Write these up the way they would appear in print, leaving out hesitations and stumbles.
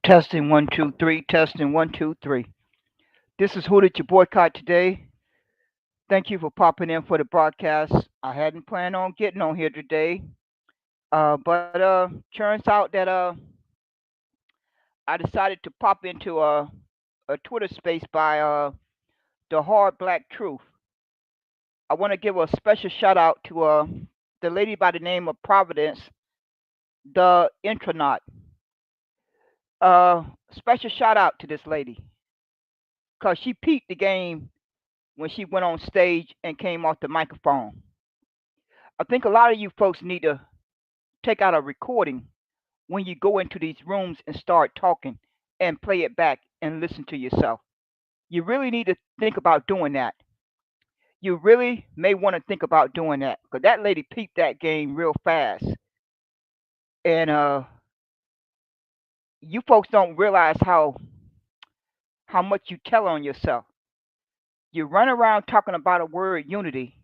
Testing 1 2 3. Testing 1 2 3. This is Who Did You Boycott today? Thank you for popping in for the broadcast. I hadn't planned on getting on here today, but turns out that I decided to pop into a Twitter space by the Hard Black Truth. I want to give a special shout out to the lady by the name of Providence, the intronaut. Special shout out to this lady because she peeped the game when she went on stage and came off the microphone. I think a lot of you folks need to take out a recording when you go into these rooms and start talking and play it back and listen to yourself. You really need to think about doing that. You really may want to think about doing that because that lady peeped that game real fast. And you folks don't realize how much you tell on yourself. You run around talking about a word unity,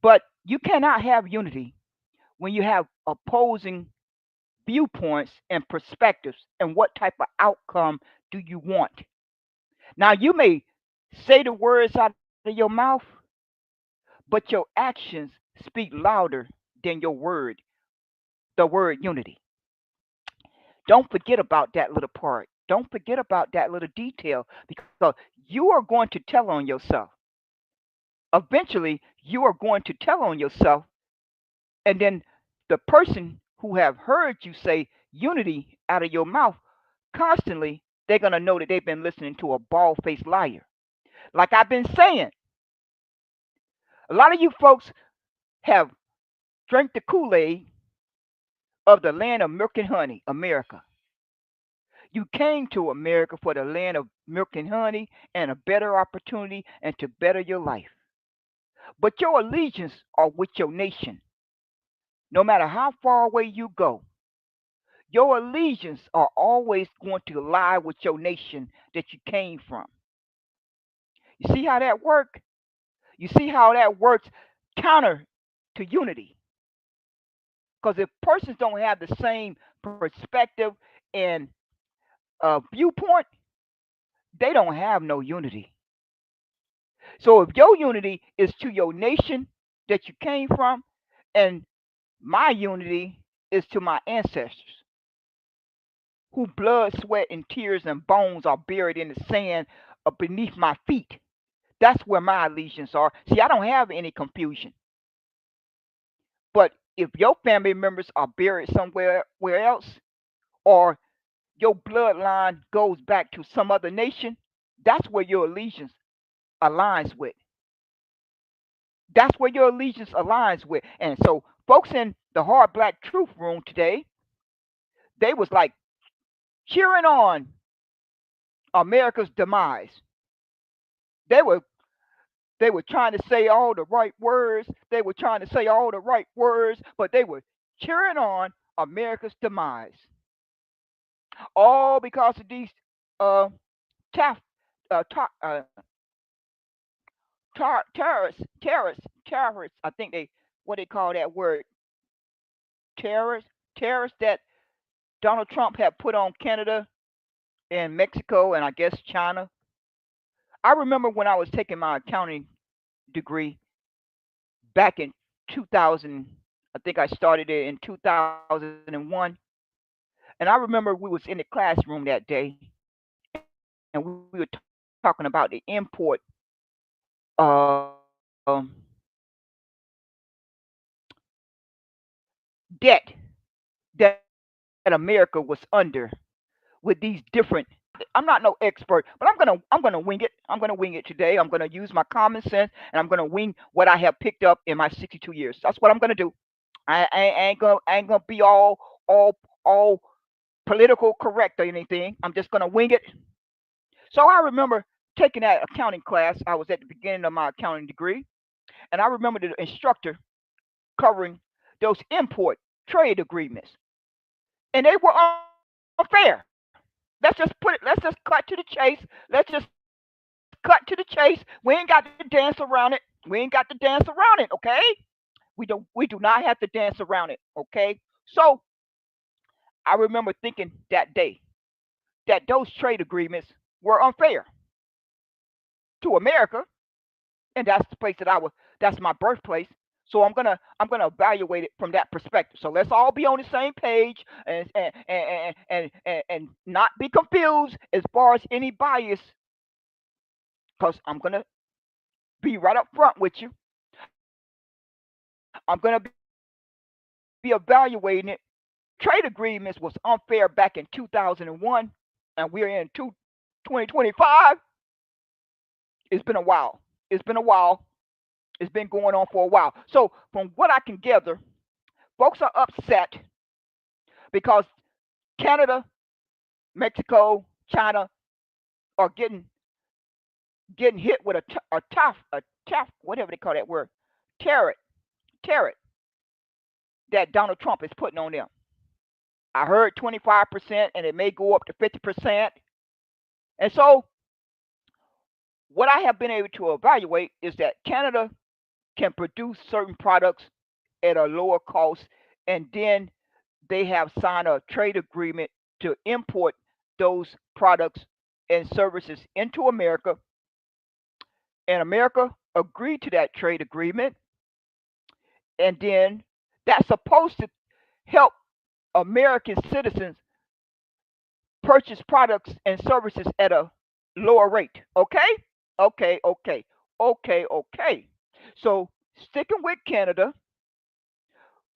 but you cannot have unity when you have opposing viewpoints and perspectives and what type of outcome do you want. Now, you may say the words out of your mouth, but your actions speak louder than your word, the word unity. Don't forget about that little part. Don't forget about that little detail because you are going to tell on yourself. Eventually, you are going to tell on yourself, and then the person who have heard you say unity out of your mouth constantly, they're going to know that they've been listening to a bald faced liar. Like I've been saying, a lot of you folks have drank the Kool Aid of the land of milk and honey, America. You came to America for the land of milk and honey and a better opportunity and to better your life. But your allegiance are with your nation. No matter how far away you go, your allegiance are always going to lie with your nation that you came from. You see how that works? You see how that works counter to unity. Because if persons don't have the same perspective and viewpoint, they don't have no unity. So if your unity is to your nation that you came from, and my unity is to my ancestors, whose blood, sweat, and tears and bones are buried in the sand beneath my feet. That's where my allegiance are. See, I don't have any confusion. But if your family members are buried somewhere where else, or your bloodline goes back to some other nation, that's where your allegiance aligns with. That's where your allegiance aligns with. And so folks in the hard black truth room today, they was like cheering on America's demise. They were they were trying to say all the right words. They were trying to say all the right words, but they were cheering on America's demise. All because of these uh, taf, tar, terrorists. I think they what they call that word terrorists that Donald Trump had put on Canada and Mexico and I guess China. I remember when I was taking my accounting degree back in 2000. I think I started it in 2001, and I remember we was in the classroom that day, and we were talking about the import um, debt that America was under with these different. I'm not no expert, but I'm gonna wing it. I'm gonna wing it today. I'm gonna use my common sense and I'm gonna wing what I have picked up in my 62 years. That's what I'm gonna do. I ain't gonna be all political correct or anything. I'm just gonna wing it. So I remember taking that accounting class. I was at the beginning of my accounting degree, and I remember the instructor covering those import trade agreements, and they were unfair. Let's just put it. Let's just cut to the chase. Let's just cut to the chase. We ain't got to dance around it. We ain't got to dance around it. Okay? We do not have to dance around it. Okay? So I remember thinking that day. that those trade agreements were unfair to America, and that's the place that I was. That's my birthplace. So I'm gonna evaluate it from that perspective. So let's all be on the same page and not be confused as far as any bias, because I'm gonna be right up front with you. I'm gonna be evaluating it. Trade agreements was unfair back in 2001, and we're in 2025. It's been a while. It's been a while. It's been going on for a while. So, from what I can gather, folks are upset because Canada, Mexico, China are getting hit with a tough, whatever they call that word, tariff, tariff that Donald Trump is putting on them. I heard 25%, and it may go up to 50%. And so, what I have been able to evaluate is that Canada can produce certain products at a lower cost, and then they have signed a trade agreement to import those products and services into America, and America agreed to that trade agreement, and then that's supposed to help American citizens purchase products and services at a lower rate. Okay? Okay, okay, okay. So, sticking with Canada,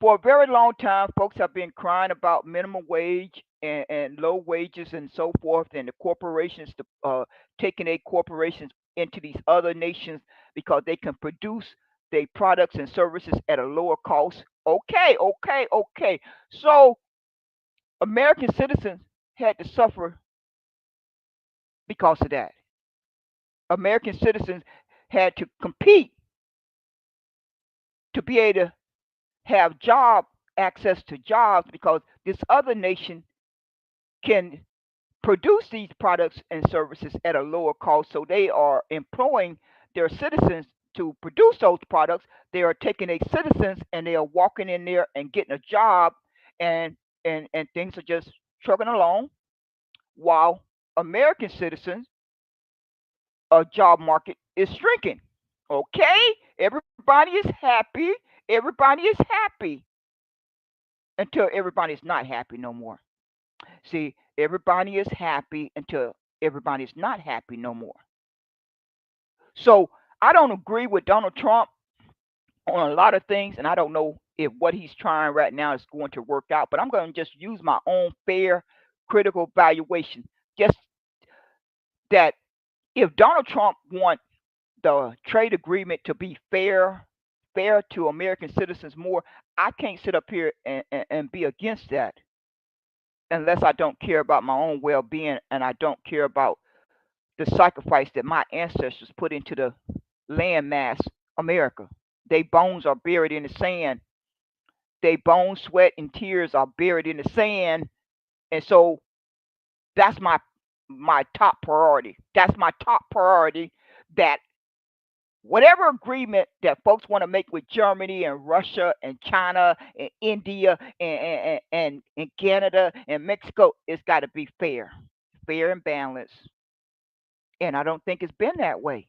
for a very long time, folks have been crying about minimum wage and low wages and so forth, and the corporations taking their corporations into these other nations because they can produce their products and services at a lower cost. Okay, okay, okay. So American citizens had to suffer because of that. American citizens had to compete to be able to have job access to jobs because this other nation can produce these products and services at a lower cost. So they are employing their citizens to produce those products. They are taking their citizens and they are walking in there and getting a job, and and things are just trucking along while American citizens job market is shrinking. Okay, everybody is happy. Everybody is happy until everybody is not happy no more. See, everybody is happy until everybody is not happy no more. So I don't agree with Donald Trump on a lot of things, and I don't know if what he's trying right now is going to work out. But I'm going to just use my own fair, critical valuation. Just that if Donald Trump wants the trade agreement to be fair to American citizens more, I can't sit up here and be against that unless I don't care about my own well being and I don't care about the sacrifice that my ancestors put into the landmass America. Their bones are buried in the sand. Their bones, sweat, and tears are buried in the sand. And so that's my top priority. That's my top priority. That whatever agreement that folks want to make with Germany and Russia and China and India and Canada and Mexico, it's got to be fair, fair and balanced. And I don't think it's been that way.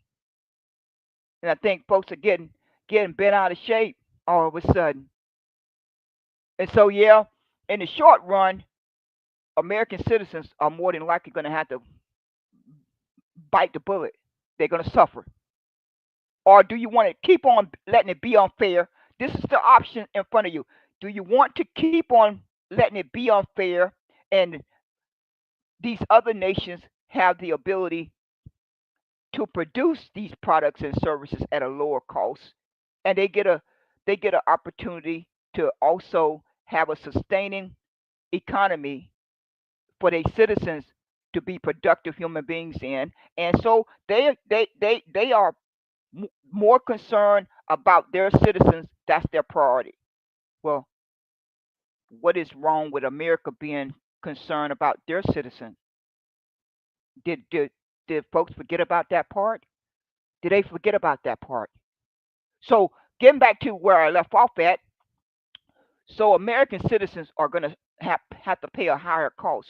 And I think folks are getting bent out of shape all of a sudden. And so yeah, in the short run, American citizens are more than likely going to have to bite the bullet. They're going to suffer. Or do you want to keep on letting it be unfair? This is the option in front of you. Do you want to keep on letting it be unfair and these other nations have the ability to produce these products and services at a lower cost, and they get an opportunity to also have a sustaining economy for their citizens to be productive human beings in, and so they are more concerned about their citizens. That's their priority. Well, what is wrong with America being concerned about their citizens? Did folks forget about that part? Did they forget about that part? So getting back to where I left off at, so American citizens are going to have to pay a higher cost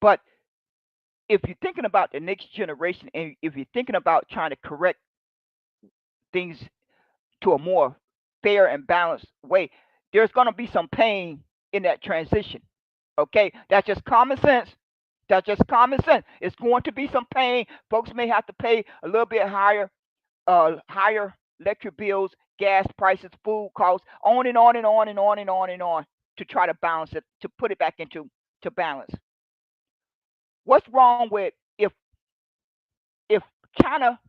But if you're thinking about the next generation and if you're thinking about trying to correct things to a more fair and balanced way, there's going to be some pain in that transition. Okay, that's just common sense. That's just common sense. It's going to be some pain. Folks may have to pay a little bit higher electric bills, gas prices, food costs, on and on and on and on and on and on to try to balance it, to put it back into to balance. What's wrong with if China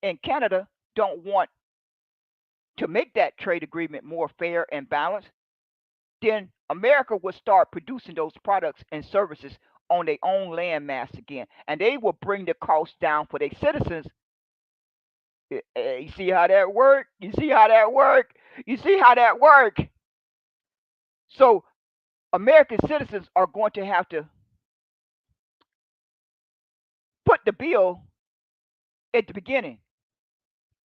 and Canada don't want to make that trade agreement more fair and balanced? Then America would start producing those products and services on their own landmass again, and they will bring the cost down for their citizens. You see how that work? You see how that work? You see how that work? So American citizens are going to have to put the bill at the beginning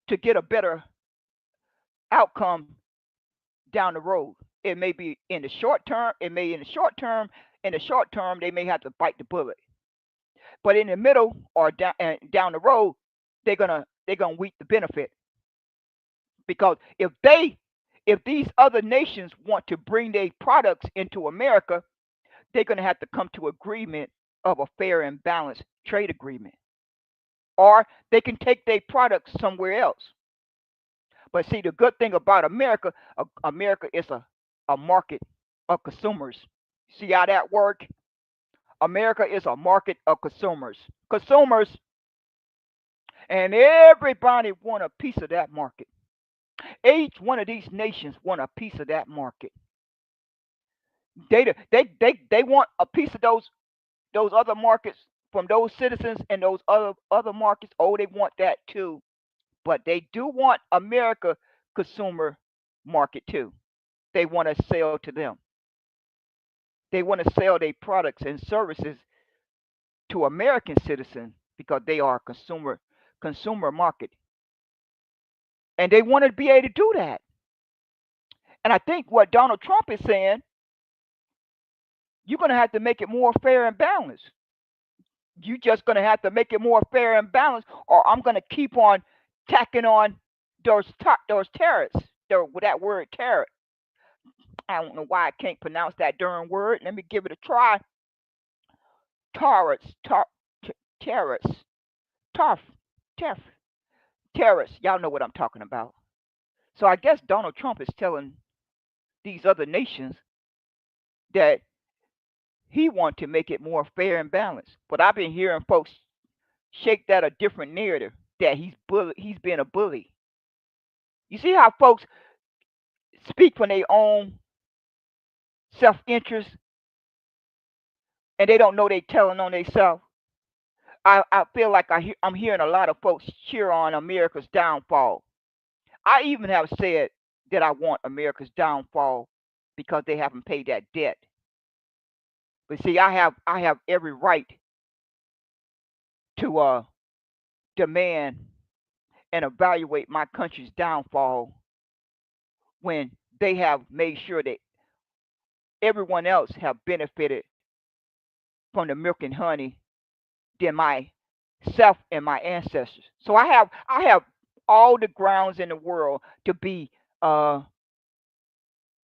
to get a better outcome down the road. It may be in the short term. It may in the short term. In the short term, they may have to bite the bullet. But in the middle or down the road, they're gonna reap the benefit because if these other nations want to bring their products into America, they're gonna have to come to agreement of a fair and balanced trade agreement, or they can take their products somewhere else. But see, the good thing about America, America is a market of consumers. See how that work? America is a market of consumers. Consumers, and everybody want a piece of that market. Each one of these nations want a piece of that market. They want a piece of those other markets from those citizens and those other markets. Oh, they want that too. But they do want America consumer market too. They want to sell to them. They want to sell their products and services to American citizens because they are consumer market, and they want to be able to do that. And I think what Donald Trump is saying, you're going to have to make it more fair and balanced. You're just going to have to make it more fair and balanced, or I'm going to keep on tacking on those tariffs. With that word tariff, I don't know why I can't pronounce that darn word. Let me give it a try. Tariffs, tariffs, tarf, tariff, tariffs. Y'all know what I'm talking about. So I guess Donald Trump is telling these other nations that he wants to make it more fair and balanced. But I've been hearing folks shake that a different narrative that he's been a bully. You see how folks speak from their own self interest and they don't know they telling on themselves. I feel like I'm hearing a lot of folks cheer on America's downfall. I even have said that I want America's downfall because they haven't paid that debt. But see, I have every right to demand and evaluate my country's downfall when they have made sure that everyone else have benefited from the milk and honey than myself and my ancestors. So I have all the grounds in the world to be uh,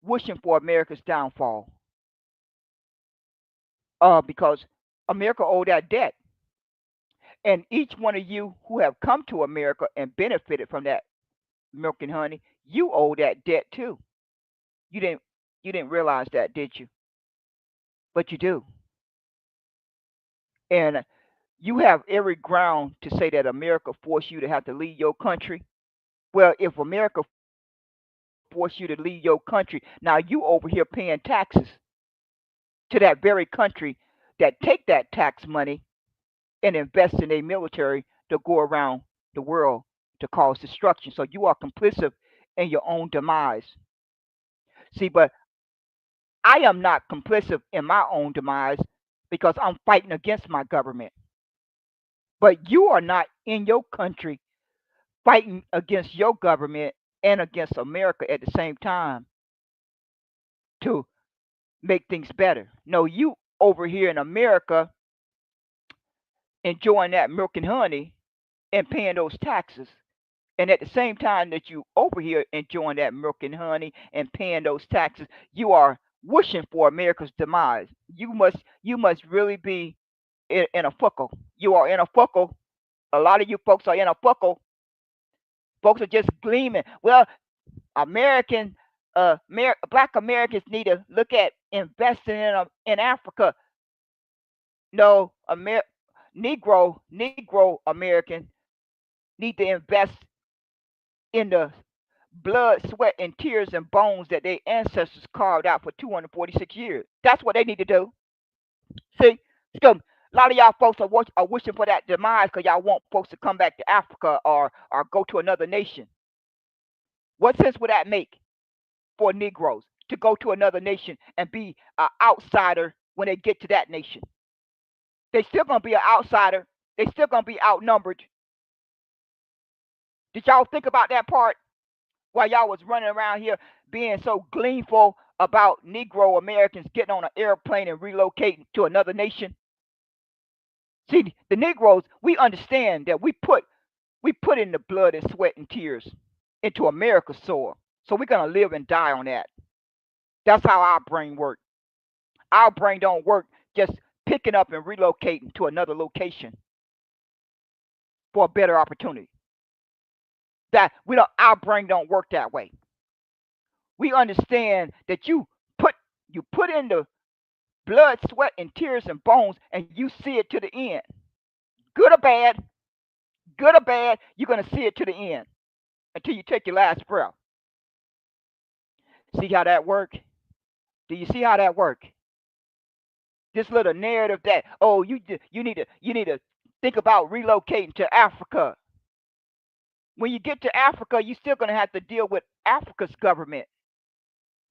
wishing for America's downfall because America owed that debt. And each one of you who have come to America and benefited from that milk and honey, you owe that debt too. You didn't you didn't realize that, did you? But you do. And you have every ground to say that America forced you to have to leave your country. Well, if America forced you to leave your country, now you over here paying taxes to that very country that take that tax money and invest in a military to go around the world to cause destruction. So you are complicit in your own demise. See, but I am not complicit in my own demise because I'm fighting against my government. But you are not in your country fighting against your government and against America at the same time to make things better. No, you over here in America enjoying that milk and honey and paying those taxes. And at the same time that you over here enjoying that milk and honey and paying those taxes, you are wishing for America's demise. You must really be in a fuckle. You are in a fuckle. A lot of you folks are in a fuckle. Folks are just gleaming. Well, American black Americans need to look at investing in Africa. No, Negro Americans need to invest in the blood, sweat, and tears and bones that their ancestors carved out for 246 years. That's what they need to do. See, so a lot of y'all folks are wishing for that demise because y'all want folks to come back to Africa or go to another nation. What sense would that make for Negroes to go to another nation and be an outsider when they get to that nation? They still gonna be an outsider. They still gonna be outnumbered. Did y'all think about that part while y'all was running around here being so gleeful about Negro Americans getting on an airplane and relocating to another nation? See, the Negroes, we understand that we put in the blood and sweat and tears into America's soil. So we're gonna live and die on that. That's how our brain works. Our brain don't work just picking up and relocating to another location for a better opportunity. That we don't our brain don't work that way. We understand that you put in the blood, sweat, and tears and bones, and you see it to the end. Good or bad, good or bad, you're gonna see it to the end until you take your last breath. See how that work? Do you see how that work? This little narrative that you need to think about relocating to Africa. When you get to Africa, you're still gonna have to deal with Africa's government.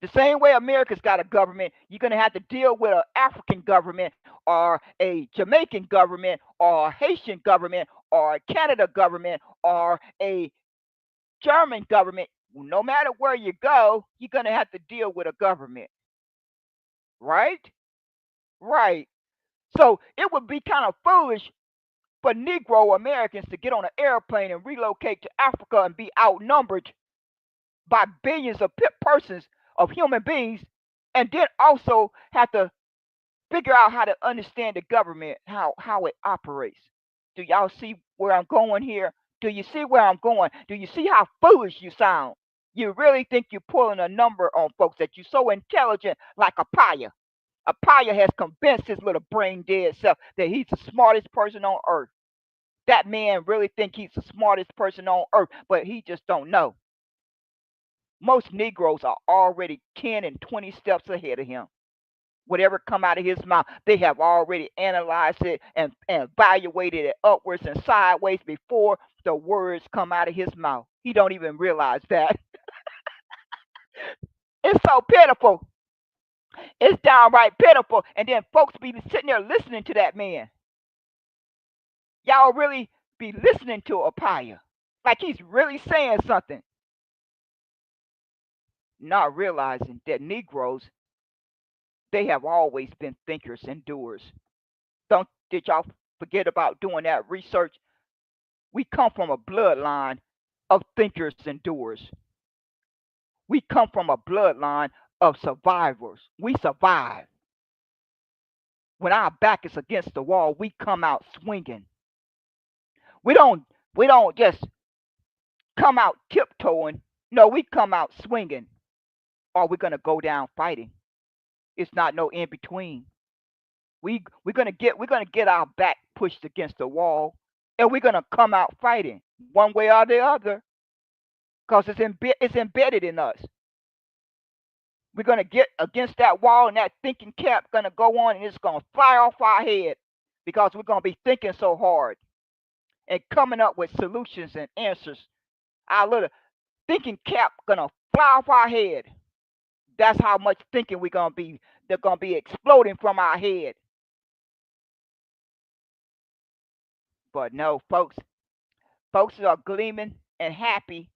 The same way America's got a government, you're going to have to deal with an African government or a Jamaican government or a Haitian government or a Canada government or a German government. No matter where you go, you're going to have to deal with a government, right? Right. So it would be kind of foolish for Negro Americans to get on an airplane and relocate to Africa and be outnumbered by billions of persons, of human beings, and then also have to figure out how to understand the government, how it operates. Do y'all see where I'm going here? Do you see where I'm going? Do you see how foolish you sound? You really think you're pulling a number on folks that you're so intelligent like a paya. A paya has convinced his little brain dead self that he's the smartest person on earth. That man really think he's the smartest person on earth, but he just don't know. Most Negroes are already 10 and 20 steps ahead of him. Whatever come out of his mouth, they have already analyzed it and evaluated it upwards and sideways before the words come out of his mouth. He don't even realize that. It's so pitiful. It's downright pitiful. And then folks be sitting there listening to that man. Y'all really be listening to Apaya. Like he's really saying something. Not realizing that Negroes, they have always been thinkers and doers. Don't did y'all forget about doing that research? We come from a bloodline of thinkers and doers. We come from a bloodline of survivors. We survive. When our back is against the wall, we come out swinging. We don't we don't just come out tiptoeing. No, we come out swinging. Or we're gonna go down fighting. It's not no in between. We're gonna get our back pushed against the wall, and we're gonna come out fighting one way or the other, cause it's embedded in us. We're gonna get against that wall, and that thinking cap gonna go on, and it's gonna fly off our head because we're gonna be thinking so hard and coming up with solutions and answers. Our little thinking cap gonna fly off our head. That's how much thinking we're gonna be. They're gonna be exploding from our head. But no, folks are gleaming and happy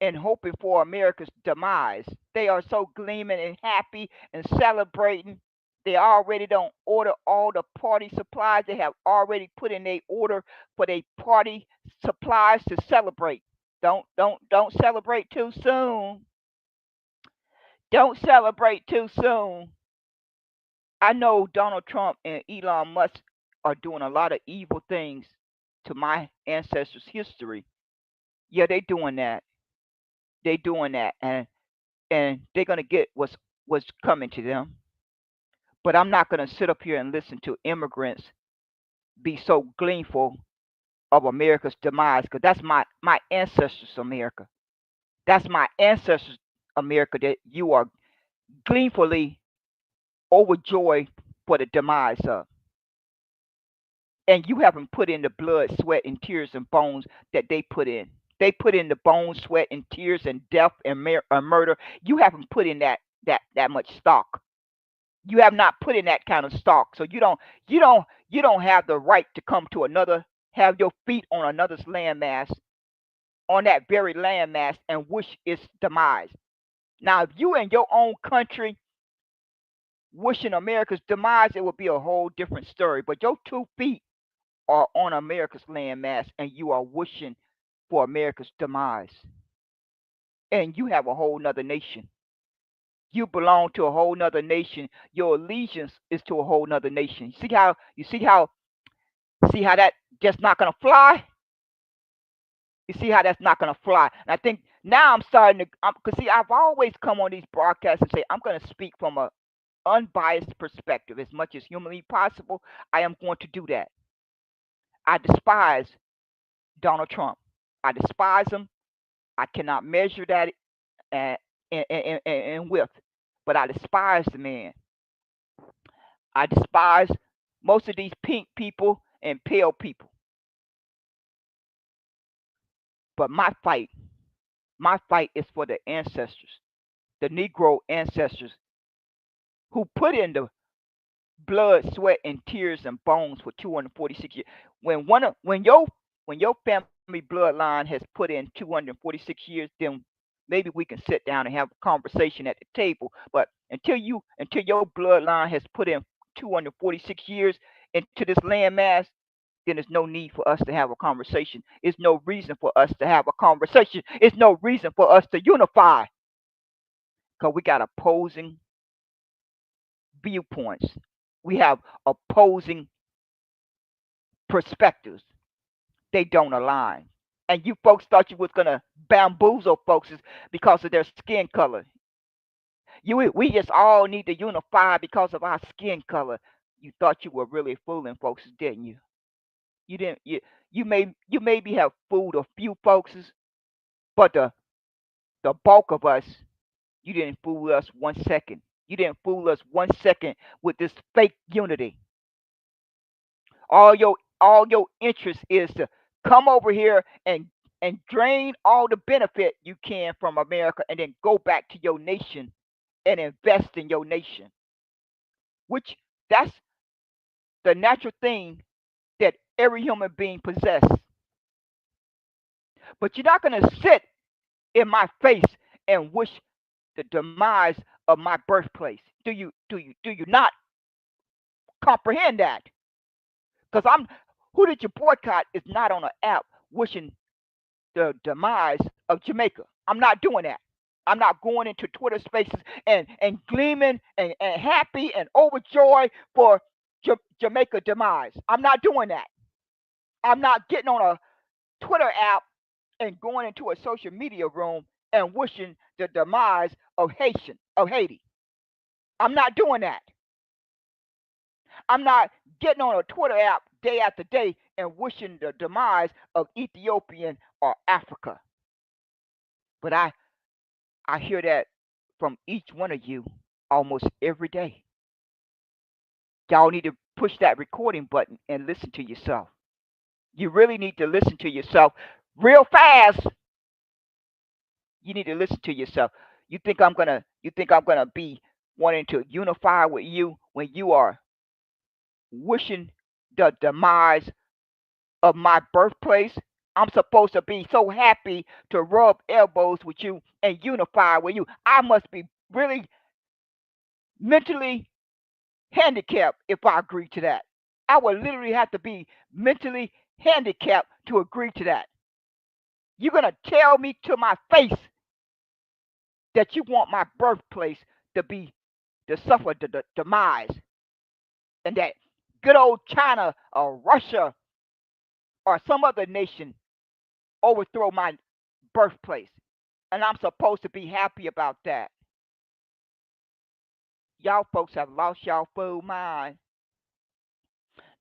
and hoping for America's demise. They are so gleaming and happy and celebrating. They already don't order all the party supplies. They have already put in a order for their party supplies to celebrate. Don't celebrate too soon. Don't celebrate too soon. I know Donald Trump and Elon Musk are doing a lot of evil things to my ancestors' history. Yeah, they doing that. They doing that, and they're gonna get what's coming to them. But I'm not gonna sit up here and listen to immigrants be so gleeful of America's demise, because that's my ancestors' America. That's my ancestors' America that you are gleefully overjoyed for the demise of. And you haven't put in the blood, sweat, and tears and bones that they put in. They put in the bones, sweat, and tears and death and murder. You haven't put in that much stock. You have not put in that kind of stock. So you don't have the right to come to another, have your feet on another's landmass, on that very landmass, and wish its demise. Now, if you in your own country wishing America's demise, it would be a whole different story. But your 2 feet are on America's landmass, and you are wishing for America's demise. And you have a whole nother nation. You belong to a whole nother nation. Your allegiance is to a whole nother nation. You see how that just not gonna fly? You see how that's not gonna fly? And I think now I'm starting to, because see, I've always come on these broadcasts and say I'm gonna speak from a unbiased perspective as much as humanly possible. I am going to do that. I despise Donald Trump. I despise him. I cannot measure that uh, in width, but I despise the man. I despise most of these pink people and pale people. But my fight is for the ancestors, the Negro ancestors who put in the blood, sweat, and tears and bones for 246 years. When your family bloodline has put in 246 years, then maybe we can sit down and have a conversation at the table. But until your bloodline has put in 246 years into this landmass, then there's no need for us to have a conversation. There's no reason for us to have a conversation. There's no reason for us to unify, because we got opposing viewpoints. We have opposing perspectives. They don't align. And you folks thought you was gonna bamboozle folks because of their skin color. We just all need to unify because of our skin color. You thought you were really fooling folks, didn't you? You didn't. You maybe have fooled a few folks, but the bulk of us, you didn't fool us 1 second. You didn't fool us 1 second with this fake unity. All your interest is to come over here and drain all the benefit you can from America, and then go back to your nation and invest in your nation, which that's the natural thing that every human being possesses. But you're not going to sit in my face and wish the demise of my birthplace. Do you not comprehend that? Because I'm who did you boycott is not on an app wishing the demise of Jamaica. I'm not doing that. I'm not going into Twitter spaces and gleaming and happy and overjoyed for Jamaica demise. I'm not doing that. I'm not getting on a Twitter app and going into a social media room and wishing the demise of Haiti. I'm not doing that. I'm not getting on a Twitter app day after day and wishing the demise of Ethiopian or Africa. But I hear that from each one of you almost every day. Y'all need to push that recording button and listen to yourself. You really need to listen to yourself real fast. You need to listen to yourself. You think I'm gonna be wanting to unify with you when you are wishing the demise of my birthplace? I'm supposed to be so happy to rub elbows with you and unify with you. I must be really mentally handicapped if I agree to that. I would literally have to be mentally handicapped to agree to that. You're going to tell me to my face that you want my birthplace to be to suffer the demise, and that good old China or Russia or some other nation overthrow my birthplace. And I'm supposed to be happy about that. Y'all folks have lost y'all full mind.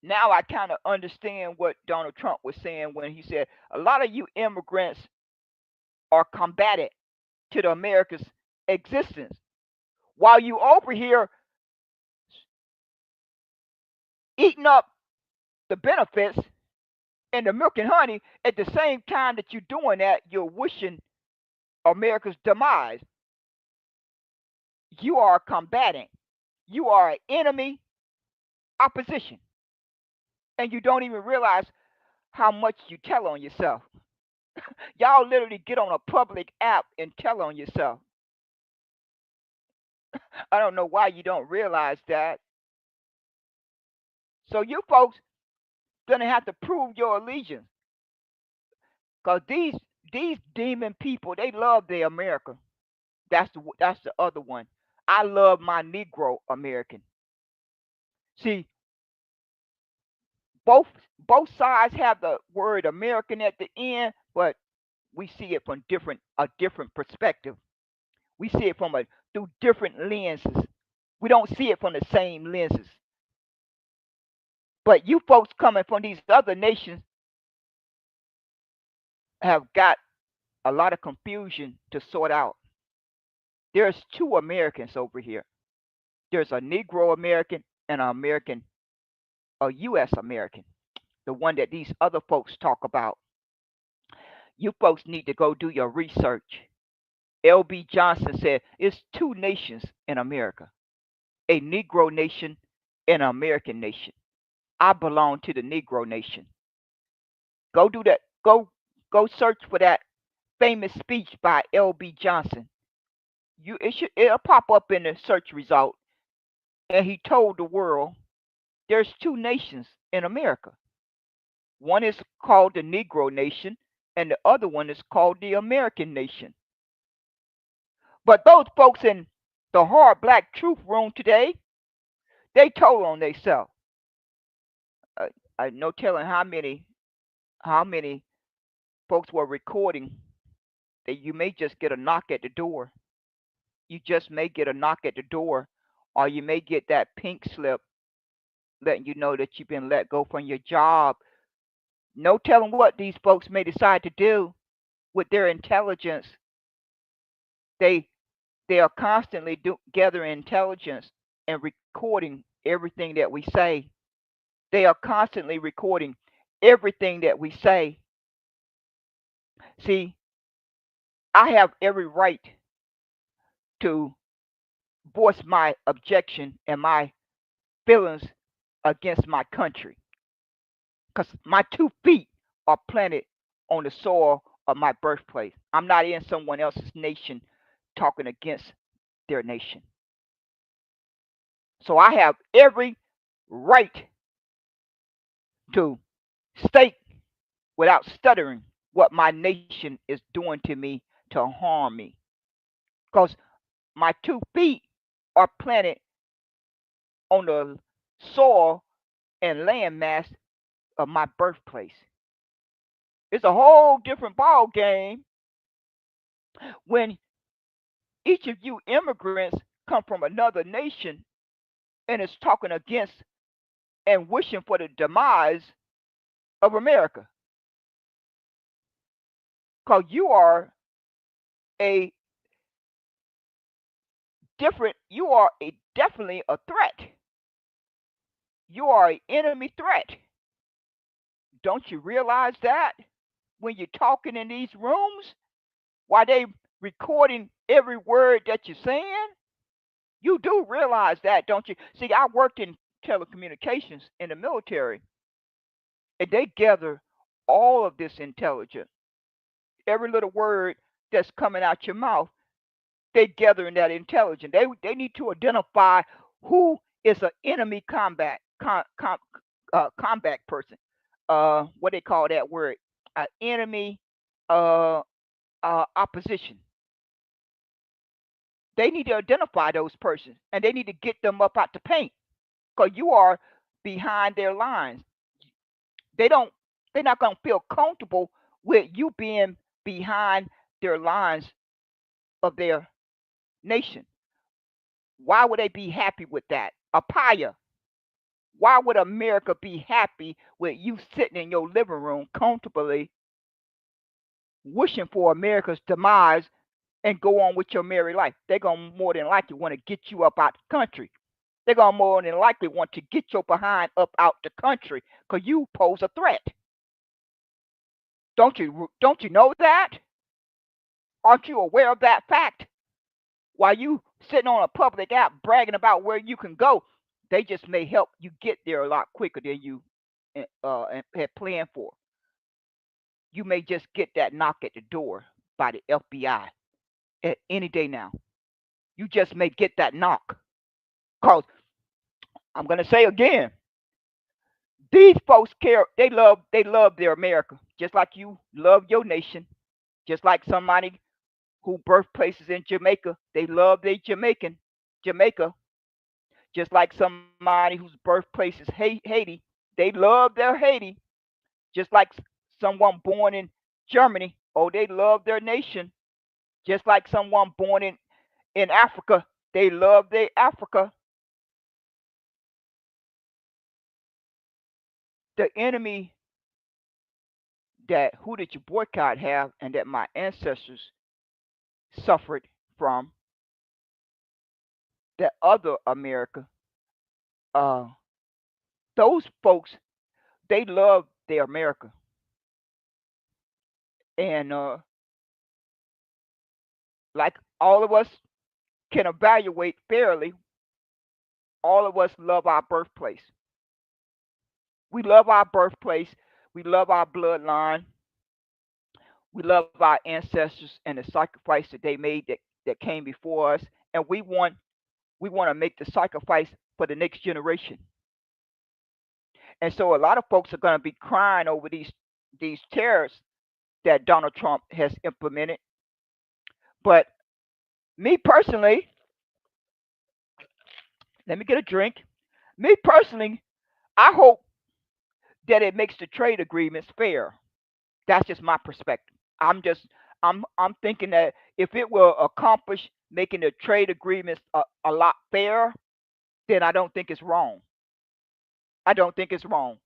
Now I kind of understand what Donald Trump was saying when he said a lot of you immigrants are combated to the America's existence. While you over here eating up the benefits and the milk and honey, at the same time that you're doing that, you're wishing America's demise. You are combating. You are an enemy opposition. And you don't even realize how much you tell on yourself. Y'all literally get on a public app and tell on yourself. I don't know why you don't realize that. So you folks gonna have to prove your allegiance. Cause these demon people, they love their America. That's the other one. I love my Negro American. See, both both sides have the word American at the end, but we see it from different perspective. We see it from a through different lenses. We don't see it from the same lenses. But you folks coming from these other nations have got a lot of confusion to sort out. There's two Americans over here. There's a Negro American and an American, a U.S. American, the one that these other folks talk about. You folks need to go do your research. L.B. Johnson said it's two nations in America, a Negro nation and an American nation. I belong to the Negro nation. Go do that. Go search for that famous speech by L.B. Johnson. It'll pop up in the search result, and he told the world there's two nations in America. One is called the Negro nation, and the other one is called the American nation. But those folks in the hard black truth room today, they told on themselves. No telling how many folks were recording that you may just get a knock at the door. You just may get a knock at the door, or you may get that pink slip letting you know that you've been let go from your job. No telling what these folks may decide to do with their intelligence. They they are constantly gathering intelligence and recording everything that we say. They are constantly recording everything that we say. See, I have every right to voice my objection and my feelings against my country because my 2 feet are planted on the soil of my birthplace. I'm not in someone else's nation talking against their nation. So I have every right to state without stuttering what my nation is doing to me to harm me. Because my 2 feet are planted on the soil and landmass of my birthplace. It's a whole different ball game when each of you immigrants come from another nation and is talking against and wishing for the demise of America. Because you are a you are a definitely a threat. You are an enemy threat. Don't you realize that when you're talking in these rooms, while they recording every word that you're saying? You do realize that, don't you? See, I worked in telecommunications in the military, and they gather all of this intelligence. Every little word that's coming out your mouth, they gather in that intelligence. They need to identify who It's an enemy combat person. What they call that word? Enemy uh, opposition. They need to identify those persons and they need to get them up out the paint because you are behind their lines. They don't. They're not gonna feel comfortable with you being behind their lines of their nation. Why would they be happy with that? Apaya. Why would America be happy with you sitting in your living room comfortably wishing for America's demise and go on with your merry life? They're going to more than likely want to get you up out the country. They're going to more than likely want to get your behind up out the country because you pose a threat. Don't you know that? Aren't you aware of that fact? While you sitting on a public app bragging about where you can go, they just may help you get there a lot quicker than you had planned for. You may just get that knock at the door by the FBI at any day now. You just may get that knock. Cause I'm gonna say again, these folks care. They love their America, just like you love your nation. Just like somebody who birthplaces in Jamaica, they love their Jamaica. Just like somebody whose birthplace is Haiti, they love their Haiti. Just like someone born in Germany, oh, they love their nation. Just like someone born in Africa, they love their Africa. The enemy that who did you boycott have and that my ancestors suffered from, that other America, uh, those folks, they love their America. And like all of us can evaluate fairly, all of us love our birthplace. We love our birthplace. We love our bloodline. We love our ancestors and the sacrifice that they made that came before us. And we want to make the sacrifice for the next generation. And so a lot of folks are going to be crying over these tariffs that Donald Trump has implemented. But me personally, let me get a drink. Me personally, I hope that it makes the trade agreements fair. That's just my perspective. I'm thinking that if it will accomplish making the trade agreements a lot fairer, then I don't think it's wrong. I don't think it's wrong.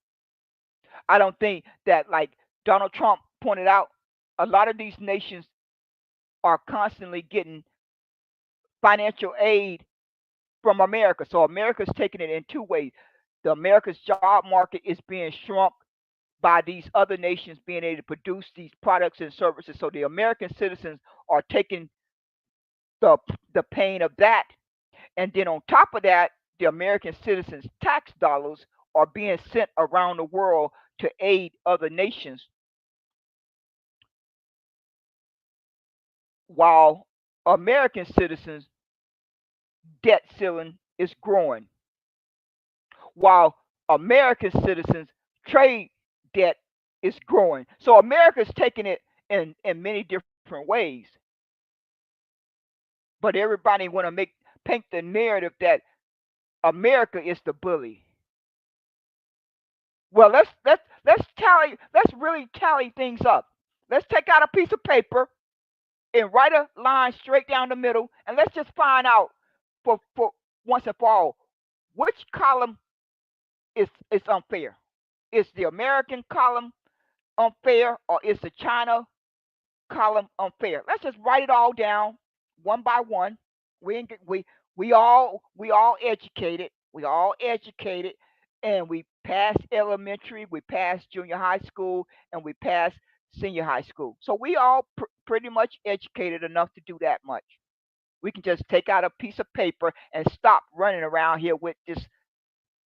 I don't think that, like Donald Trump pointed out, a lot of these nations are constantly getting financial aid from America. So America's taking it in two ways. The America's job market is being shrunk by these other nations being able to produce these products and services. So the American citizens are taking the the pain of that. And then on top of that, the American citizens' tax dollars are being sent around the world to aid other nations while American citizens' debt ceiling is growing, while American citizens' trade debt is growing. So America's taking it in many different ways. But everybody want to make paint the narrative that America is the bully. Well, let's really tally things up. Let's take out a piece of paper and write a line straight down the middle, and let's just find out for once and for all which column is unfair. Is the American column unfair, or is the China column unfair? Let's just write it all down one by one. We ain't, we all educated. We all educated, and we passed elementary, we passed junior high school, and we passed senior high school. So we all pretty much educated enough to do that much. We can just take out a piece of paper and stop running around here with this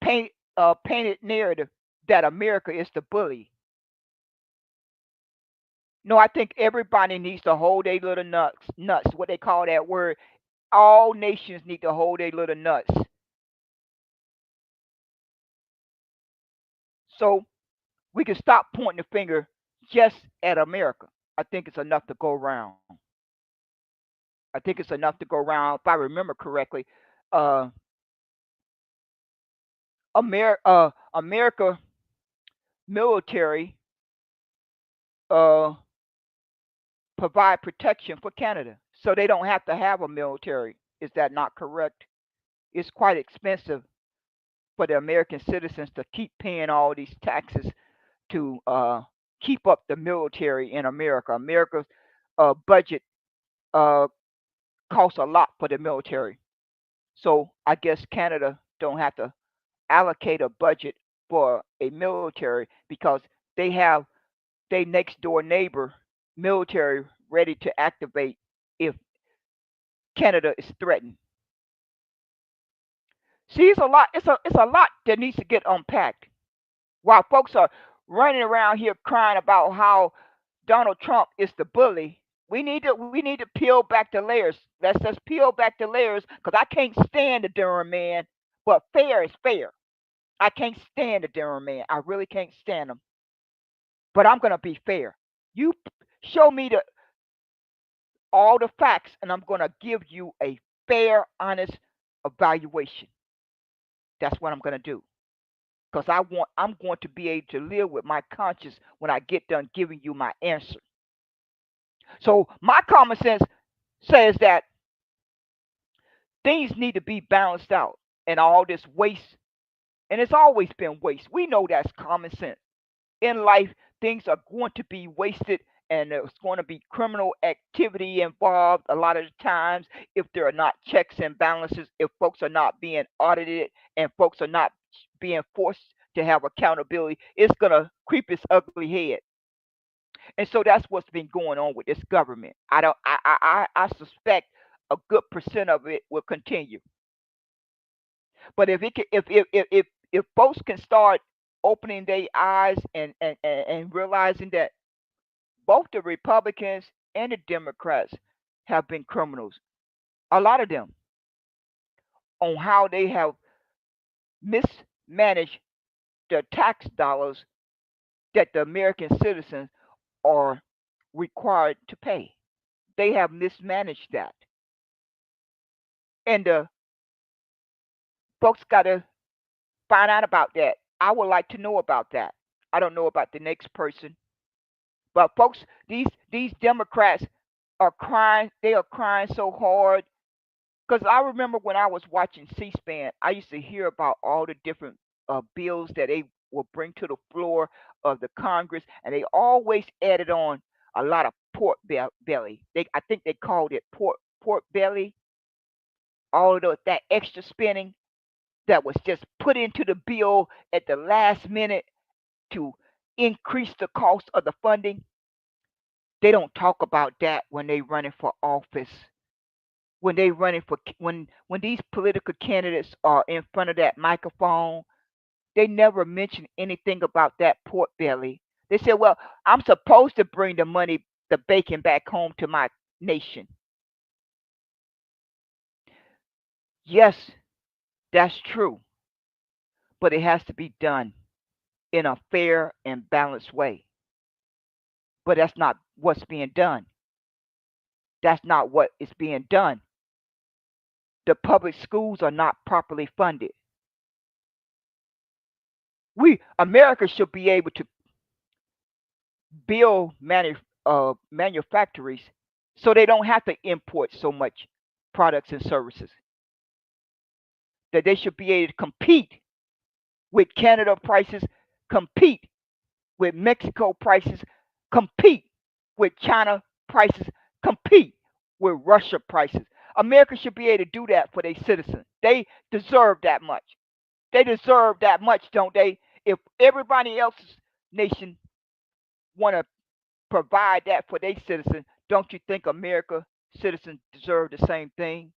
painted narrative that America is the bully. No, I think everybody needs to hold their little nuts. What they call that word. All nations need to hold their little nuts So we can stop pointing the finger just at America. I think it's enough to go around. I think it's enough to go around. If I remember correctly, uh, America military uh, provide protection for Canada, so they don't have to have a military. Is that not correct? It's quite expensive for the American citizens to keep paying all these taxes to keep up the military in America. America's budget uh, costs a lot for the military, so I guess Canada don't have to allocate a budget for a military because they have their next door neighbor military ready to activate if Canada is threatened. See, it's a lot. It's a lot that needs to get unpacked. While folks are running around here crying about how Donald Trump is the bully, we need to peel back the layers. Let's just peel back the layers because I can't stand the Durham man. But fair is fair. I can't stand the Durham man. I really can't stand him. But I'm gonna be fair. You show me all the facts, and I'm gonna give you a fair, honest evaluation. That's what I'm gonna do. Because I'm going to be able to live with my conscience when I get done giving you my answer. So my common sense says that things need to be balanced out, and all this waste, and it's always been waste. We know that's common sense. In life, things are going to be wasted, and there's going to be criminal activity involved a lot of the times if there are not checks and balances, if folks are not being audited, and folks are not being forced to have accountability. It's going to creep its ugly head. And so that's what's been going on with this government. I don't I suspect a good percent of it will continue. But if it can, if folks can start opening their eyes and realizing that both the Republicans and the Democrats have been criminals, a lot of them, on how they have mismanaged the tax dollars that the American citizens are required to pay. They have mismanaged that. And the folks got to find out about that. I would like to know about that. I don't know about the next person. But folks, these Democrats are crying. They are crying so hard because I remember when I was watching C-SPAN, I used to hear about all the different bills that they will bring to the floor of the Congress, and they always added on a lot of pork belly. I think they called it pork belly. All of that extra spending that was just put into the bill at the last minute to increase the cost of the funding. They don't talk about that when they running for office. When they running for when these political candidates are in front of that microphone, they never mention anything about that pork belly. They say, "Well, I'm supposed to bring the money, the bacon back home to my nation." Yes, that's true, but it has to be done in a fair and balanced way. But that's not what's being done. That's not what is being done. The public schools are not properly funded. We America should be able to build manufactories so they don't have to import so much products and services. That they should be able to compete with Canada prices, compete with Mexico prices, compete with China prices, compete with Russia prices. America should be able to do that for their citizens. They deserve that much. They deserve that much, don't they? If everybody else's nation want to provide that for their citizens, don't you think America citizens deserve the same thing?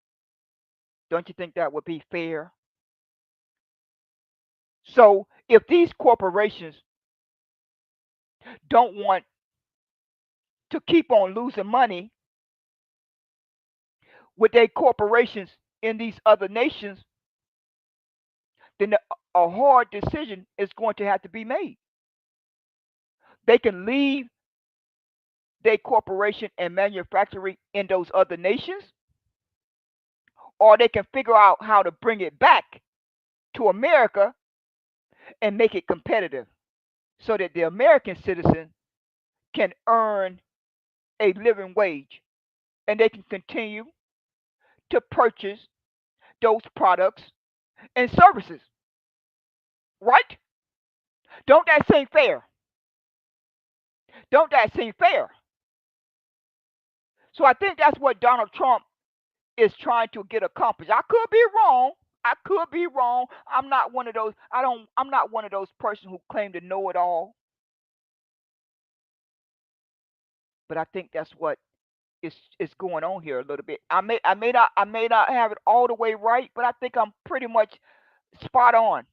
Don't you think that would be fair? So if these corporations don't want to keep on losing money with their corporations in these other nations, then a hard decision is going to have to be made. They can leave their corporation and manufacturing in those other nations, or they can figure out how to bring it back to America and make it competitive so that the American citizen can earn a living wage and they can continue to purchase those products and services. Right? Don't that seem fair? Don't that seem fair? So I think that's what Donald Trump is trying to get accomplished. I could be wrong. I could be wrong. I'm not one of those. I'm not one of those persons who claim to know it all. But I think that's what is going on here a little bit. I may not have it all the way right, but I think I'm pretty much spot on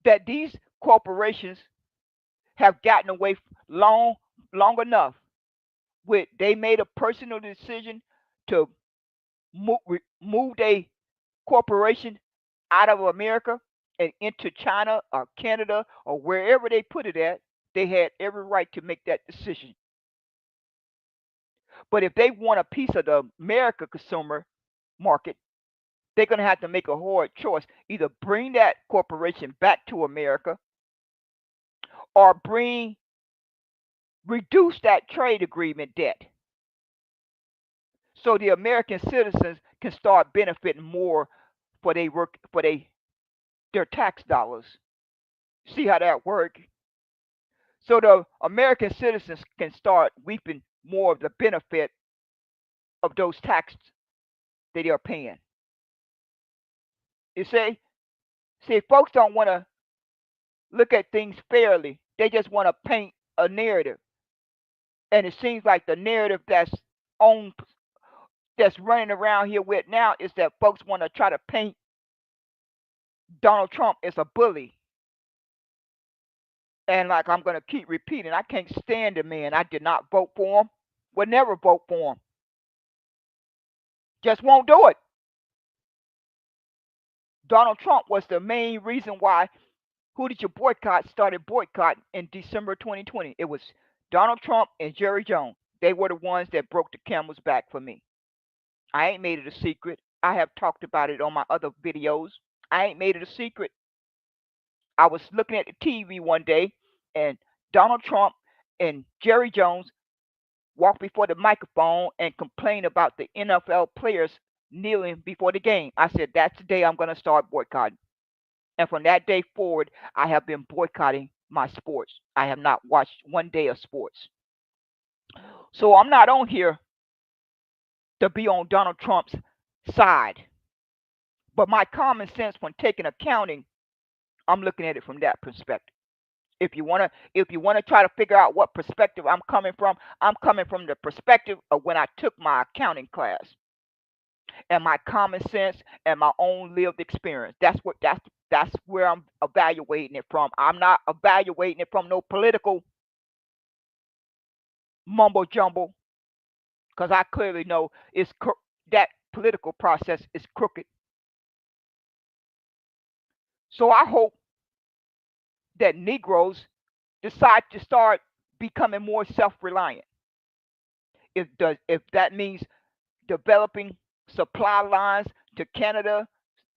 that these corporations have gotten away long enough with they made a personal decision to move a corporation out of America and into China or Canada or wherever they put it at. They had every right to make that decision. But if they want a piece of the America consumer market, they're going to have to make a hard choice. Either bring that corporation back to America or reduce that trade agreement debt so the American citizens can start benefiting more for their tax dollars. See how that works? So the American citizens can start reaping more of the benefit of those taxes that they are paying. You see, folks don't want to look at things fairly. They just want to paint a narrative, and it seems like the narrative on that's running around here with now is that folks want to try to paint Donald Trump as a bully. And like I'm going to keep repeating, I can't stand the man. I did not vote for him. Will never vote for him. Just won't do it. Donald Trump was the main reason why Who Did You Boycott started boycotting in December 2020. It was Donald Trump and Jerry Jones. They were the ones that broke the camel's back for me. I ain't made it a secret. I have talked about it on my other videos. I ain't made it a secret. I was looking at the TV one day and Donald Trump and Jerry Jones walked before the microphone and complained about the NFL players kneeling before the game. I said, that's the day I'm going to start boycotting. And from that day forward, I have been boycotting my sports. I have not watched one day of sports. So I'm not on here to be on Donald Trump's side. But my common sense when taking accounting, I'm looking at it from that perspective. If you wanna try to figure out what perspective I'm coming from the perspective of when I took my accounting class and my common sense and my own lived experience. That's where I'm evaluating it from. I'm not evaluating it from no political mumbo jumbo because I clearly know that political process is crooked. So I hope that Negroes decide to start becoming more self-reliant. If that means developing supply lines to Canada,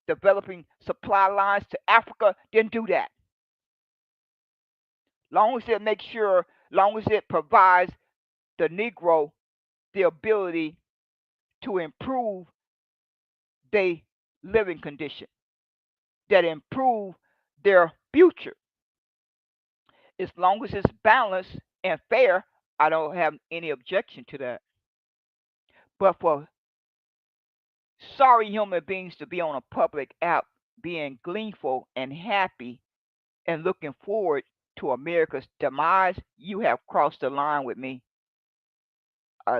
developing supply lines to Africa, then do that. Long as it provides the Negro the ability to improve their living condition, that improve their future. As long as it's balanced and fair, I don't have any objection to that. But for sorry human beings to be on a public app being gleeful and happy and looking forward to America's demise, you have crossed the line with me.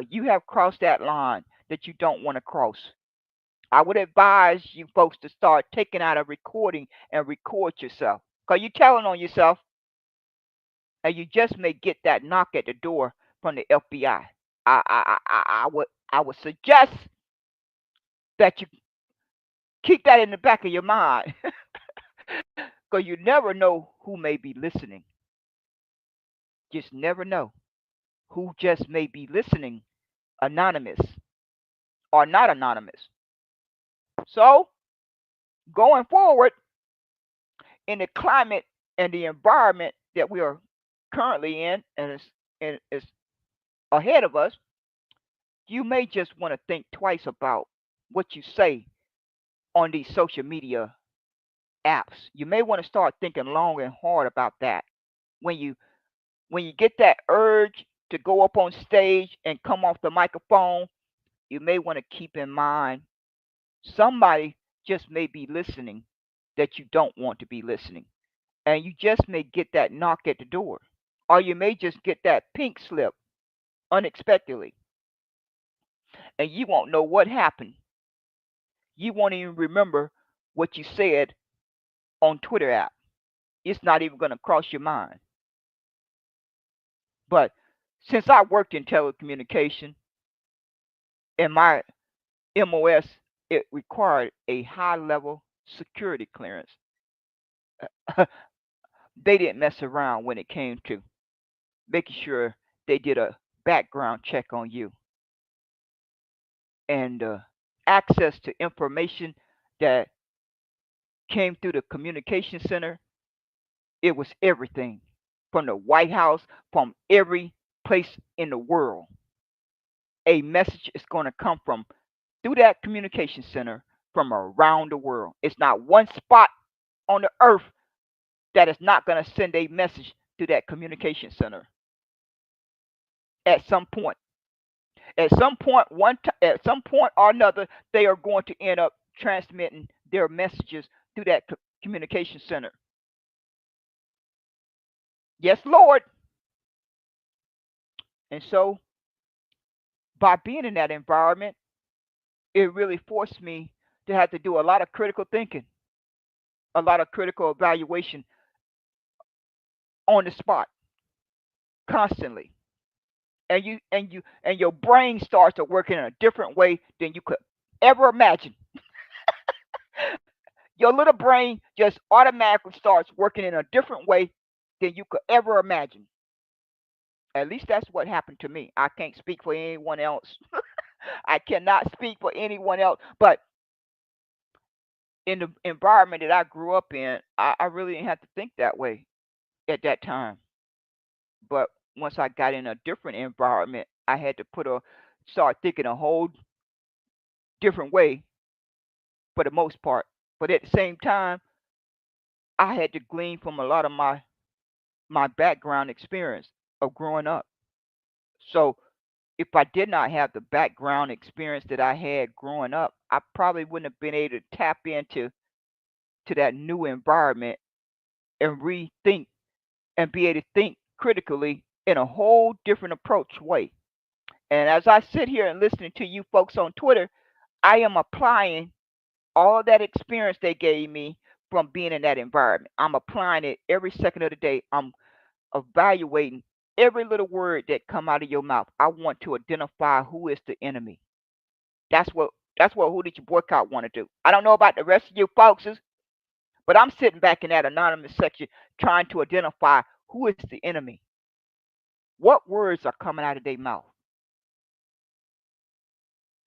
You have crossed that line that you don't want to cross. I would advise you folks to start taking out a recording and record yourself. Because you're telling on yourself and you just may get that knock at the door from the FBI. I would suggest that you Keep that in the back of your mind because you never know who may be listening. Just never know who just may be listening, anonymous or not anonymous. So, going forward in the climate and the environment that we are currently in and is ahead of us, you may just want to think twice about what you say on these social media apps. You may want to start thinking long and hard about that. When you when you get that urge to go up on stage and come off the microphone, you may want to keep in mind somebody just may be listening that you don't want to be listening. And you just may get that knock at the door. Or you may just get that pink slip unexpectedly. And you won't know what happened. You won't even remember what you said on Twitter app. It's not even going to cross your mind. But since I worked in telecommunication and my MOS, it required a high level security clearance. They didn't mess around when it came to making sure they did a background check on you. And access to information that came through the communication center, it was everything from the White House, from every place in the world. A message is going to come from through that communication center from around the world. It's not one spot on the earth that is not going to send a message to that communication center at some point. At some point or another, they are going to end up transmitting their messages through that communication center. Yes, Lord. And so, by being in that environment, it really forced me to have to do a lot of critical thinking, a lot of critical evaluation on the spot, constantly. And your brain starts to work in a different way than you could ever imagine. Your little brain just automatically starts working in a different way than you could ever imagine. At least that's what happened to me. I can't speak for anyone else. I cannot speak for anyone else. But in the environment that I grew up in, I really didn't have to think that way at that time. But once I got in a different environment, I had to start thinking a whole different way for the most part. But at the same time, I had to glean from a lot of my background experience of growing up. So if I did not have the background experience that I had growing up, I probably wouldn't have been able to tap into that new environment and rethink and be able to think critically in a whole different approach way. And as I sit here and listening to you folks on Twitter, I am applying all that experience they gave me from being in that environment. I'm applying it every second of the day. I'm evaluating every little word that come out of your mouth. I want to identify who is the enemy. That's what who did you boycott want to do. I don't know about the rest of you folks, but I'm sitting back in that anonymous section trying to identify who is the enemy. What words are coming out of their mouth?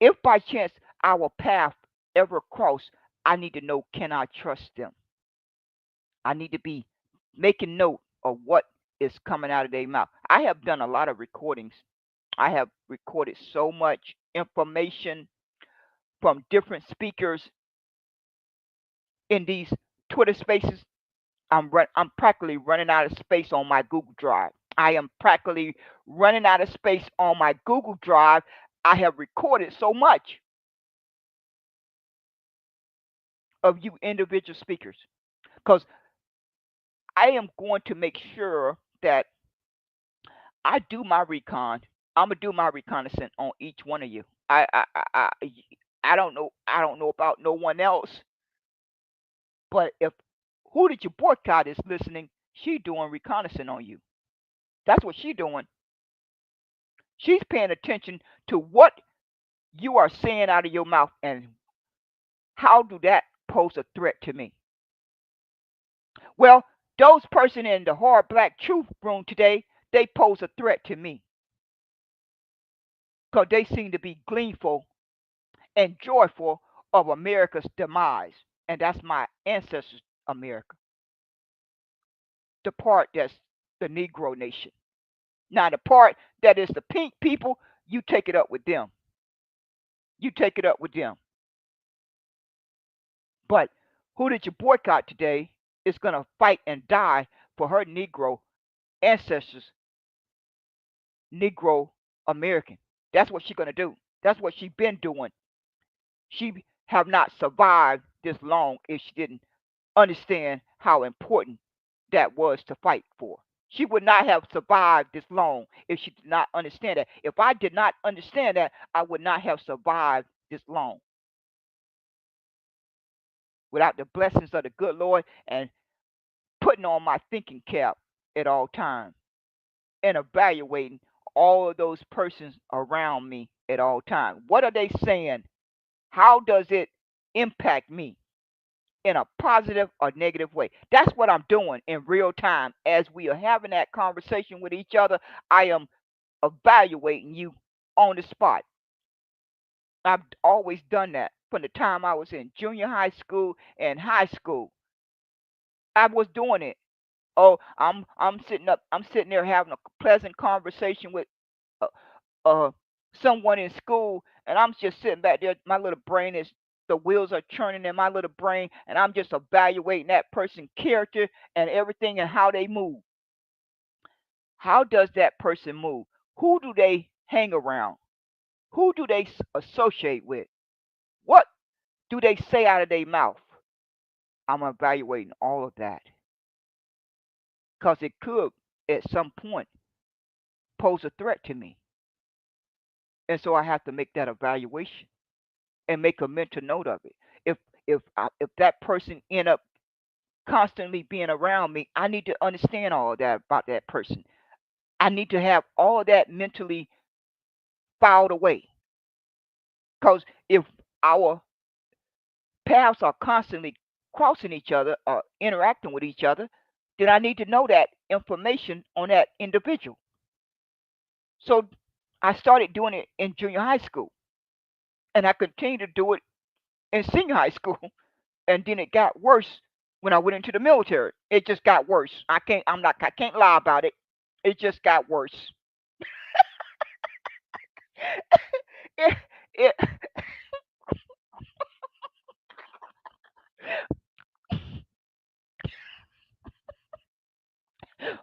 If by chance our path ever cross, I need to know, can I trust them? I need to be making note of what is coming out of their mouth. I have done a lot of recordings. I have recorded so much information from different speakers in these Twitter spaces. I'm practically running out of space on my Google Drive. I am practically running out of space on my Google Drive. I have recorded so much of you individual speakers because I am going to make sure that I do my recon. I'm gonna do my reconnaissance on each one of you. I don't know. I don't know about no one else, but if who did you boycott is listening, she doing reconnaissance on you. That's what she doing. She's paying attention to what you are saying out of your mouth and How do that pose a threat to me? Well, those person in the hard black truth room today, they pose a threat to me because they seem to be gleeful and joyful of America's demise. And that's my ancestors' America, the part that's the Negro nation. Now, the part that is the pink people, you take it up with them. You take it up with them. But who did you boycott today is going to fight and die for her Negro ancestors, Negro American. That's what she's going to do. That's what she's been doing. She have not survived this long if she didn't understand how important that was to fight for. She would not have survived this long if she did not understand that. If I did not understand that, I would not have survived this long without the blessings of the good Lord and putting on my thinking cap at all times and evaluating all of those persons around me at all times. What are they saying? How does it impact me in a positive or negative way? That's what I'm doing in real time. As we are having that conversation with each other, I am evaluating you on the spot. I've always done that from the time I was in junior high school and high school. I was doing it. Oh, I'm sitting there having a pleasant conversation with uh, uh someone in school, and I'm just sitting back there. My little brain is the wheels are churning in my little brain, and I'm just evaluating that person's character and everything and how they move. How does that person move? Who do they hang around? Who do they associate with? What do they say out of their mouth? I'm evaluating all of that because it could at some point pose a threat to me. And so I have to make that evaluation and make a mental note of it. If if that person end up constantly being around me, I need to understand all of that about that person. I need to have all of that mentally filed away. Because if our paths are constantly crossing each other or interacting with each other, then I need to know that information on that individual. So I started doing it in junior high school, and I continue to do it in senior high school. And then it got worse when I went into the military. It just got worse. I can't lie about it. It just got worse. it, it,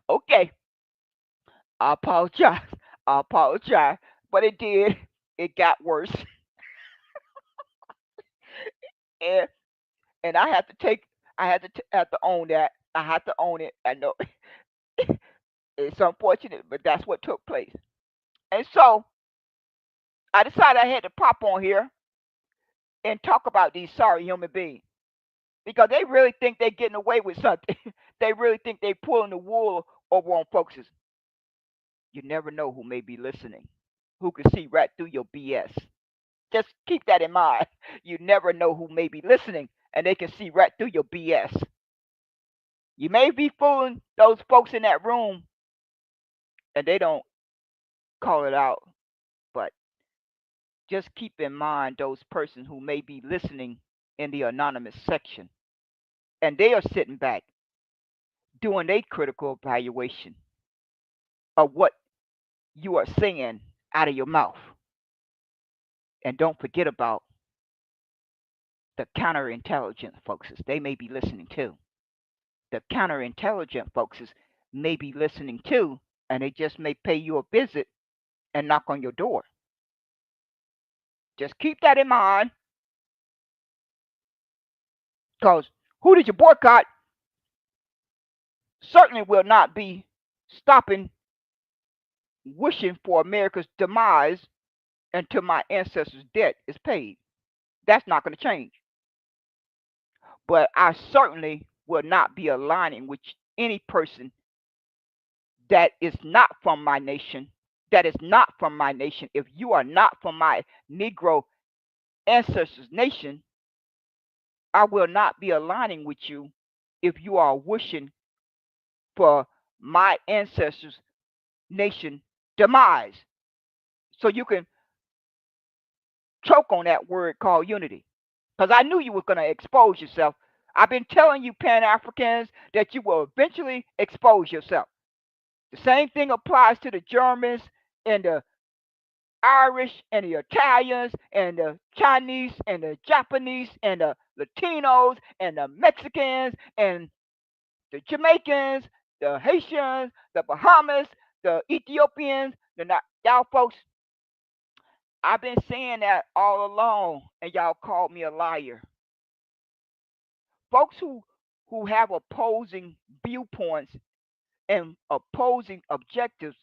okay, I apologize. I apologize. But it did. It got worse. And and I had to own that. I had to own it. I know it's unfortunate, but that's what took place. And so I decided I had to pop on here and talk about these sorry human beings because they really think they're getting away with something. They really think they're pulling the wool over on folks. You never know who may be listening, who can see right through your BS. Just keep that in mind. You never know who may be listening, and they can see right through your BS. You may be fooling those folks in that room, and they don't call it out, but just keep in mind those persons who may be listening in the anonymous section, and they are sitting back doing a critical evaluation of what you are saying out of your mouth. And don't forget about the counterintelligence folks. They may be listening too. The counterintelligent folks may be listening too, and they just may pay you a visit and knock on your door. Just keep that in mind, because who did you boycott certainly will not be stopping wishing for America's demise until my ancestors' debt is paid. That's not going to change. But I certainly will not be aligning with any person that is not from my nation, that is not from my nation. If you are not from my Negro ancestors' nation, I will not be aligning with you if you are wishing for my ancestors' nation demise. So you can choke on that word called unity. Because I knew you were going to expose yourself. I've been telling you, Pan Africans, that you will eventually expose yourself. The same thing applies to the Germans and the Irish and the Italians and the Chinese and the Japanese and the Latinos and the Mexicans and the Jamaicans, the Haitians, the Bahamas, the Ethiopians, y'all folks. I've been saying that all along, and y'all called me a liar. Folks who have opposing viewpoints and opposing objectives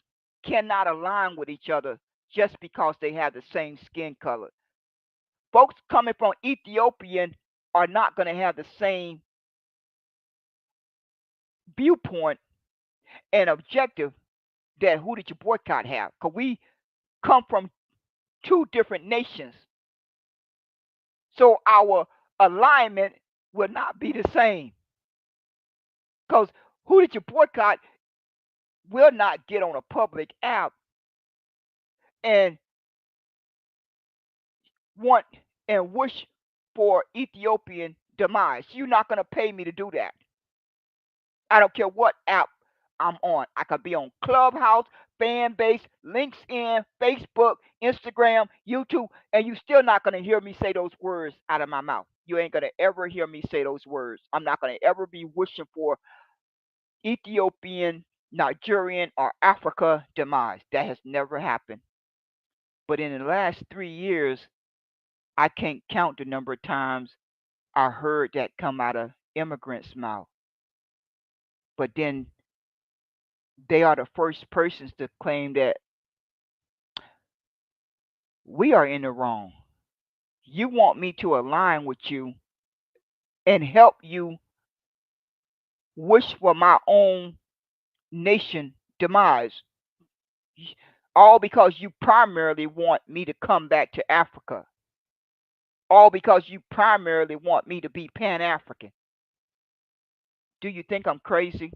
cannot align with each other just because they have the same skin color. Folks coming from Ethiopian are not going to have the same viewpoint and objective that who did you boycott have? Because we come from two different nations. So our alignment will not be the same. Because who did you boycott will not get on a public app and want and wish for Ethiopian demise. You're not going to pay me to do that. I don't care what app I'm on. I could be on Clubhouse, Fanbase, LinkedIn, Facebook, Instagram, YouTube, and you're still not going to hear me say those words out of my mouth. You ain't going to ever hear me say those words. I'm not going to ever be wishing for Ethiopian, Nigerian, or Africa demise. That has never happened. But in the last 3 years, I can't count the number of times I heard that come out of immigrants' mouth. But then they are the first persons to claim that we are in the wrong. You want me to align with you and help you wish for my own nation demise, all because you primarily want me to come back to Africa, all because you primarily want me to be Pan African. Do you think I'm crazy?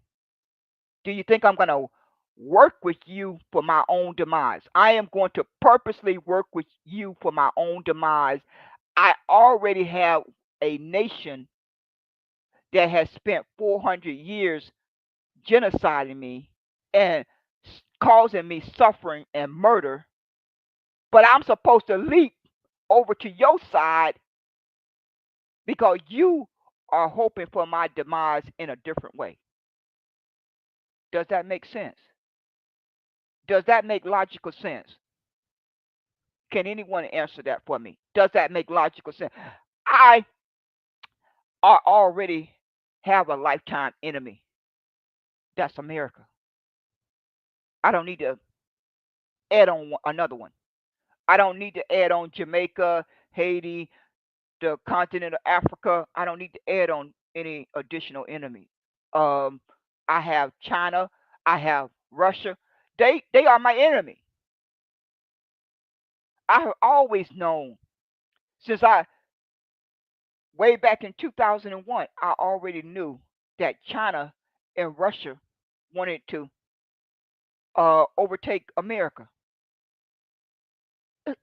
Do you think I'm going to work with you for my own demise? I am going to purposely work with you for my own demise. I already have a nation that has spent 400 years genociding me and causing me suffering and murder, but I'm supposed to leap over to your side because you are hoping for my demise in a different way. Does that make sense? Does that make logical sense? Can anyone answer that for me? Does that make logical sense? I already have a lifetime enemy. That's America. I don't need to add on another one. I don't need to add on Jamaica, Haiti, the continent of Africa. I don't need to add on any additional enemy. Um, I have China. I have Russia. They are my enemy. I have always known since I way back in 2001. I already knew that China and Russia wanted to overtake America,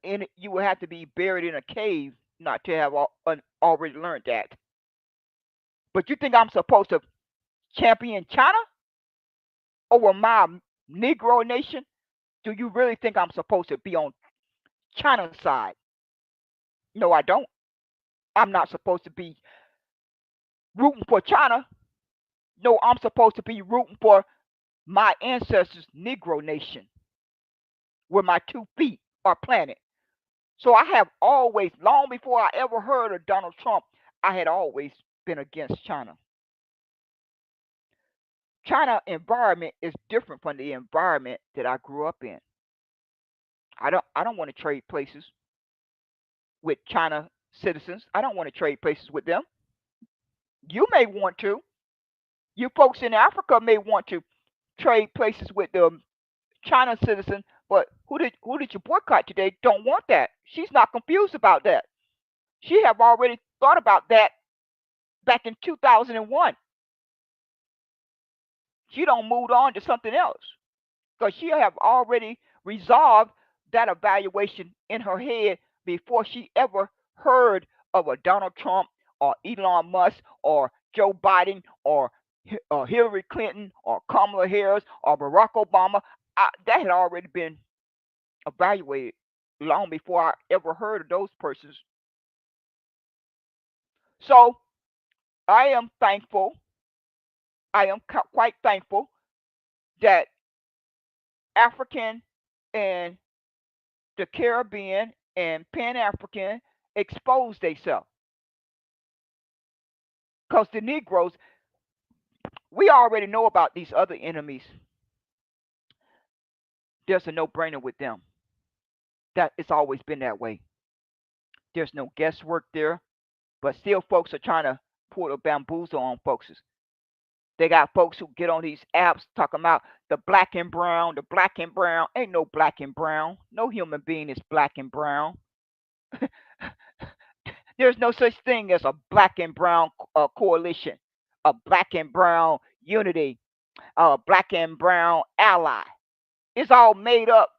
and you would have to be buried in a cave not to have already learned that. But you think I'm supposed to champion China over my Negro nation? Do you really think I'm supposed to be on China's side? No, I don't. I'm not supposed to be rooting for China. No, I'm supposed to be rooting for my ancestors' Negro nation, where my 2 feet are planted. So I have always, long before I ever heard of Donald Trump, I had always been against China. China environment is different from the environment that I grew up in. I don't want to trade places with China citizens. I don't want to trade places with them. You may want to. You folks in Africa may want to trade places with the China citizen, but who did you boycott today? Don't want that. She's not confused about that. She have already thought about that back in 2001. She don't move on to something else because she have already resolved that evaluation in her head before she ever heard of a Donald Trump or Elon Musk or Joe Biden or Hillary Clinton or Kamala Harris or Barack Obama. That had already been evaluated long before I ever heard of those persons. So I am thankful. I am quite thankful that African and the Caribbean and Pan African exposed themselves. Because the Negroes, we already know about these other enemies. There's a no brainer with them. That it's always been that way. There's no guesswork there, but still folks are trying to pull the bamboozle on folks. They got folks who get on these apps talking about the black and brown, the black and brown. Ain't no black and brown. No human being is black and brown. There's no such thing as a black and brown coalition, a black and brown unity, a black and brown ally. It's all made up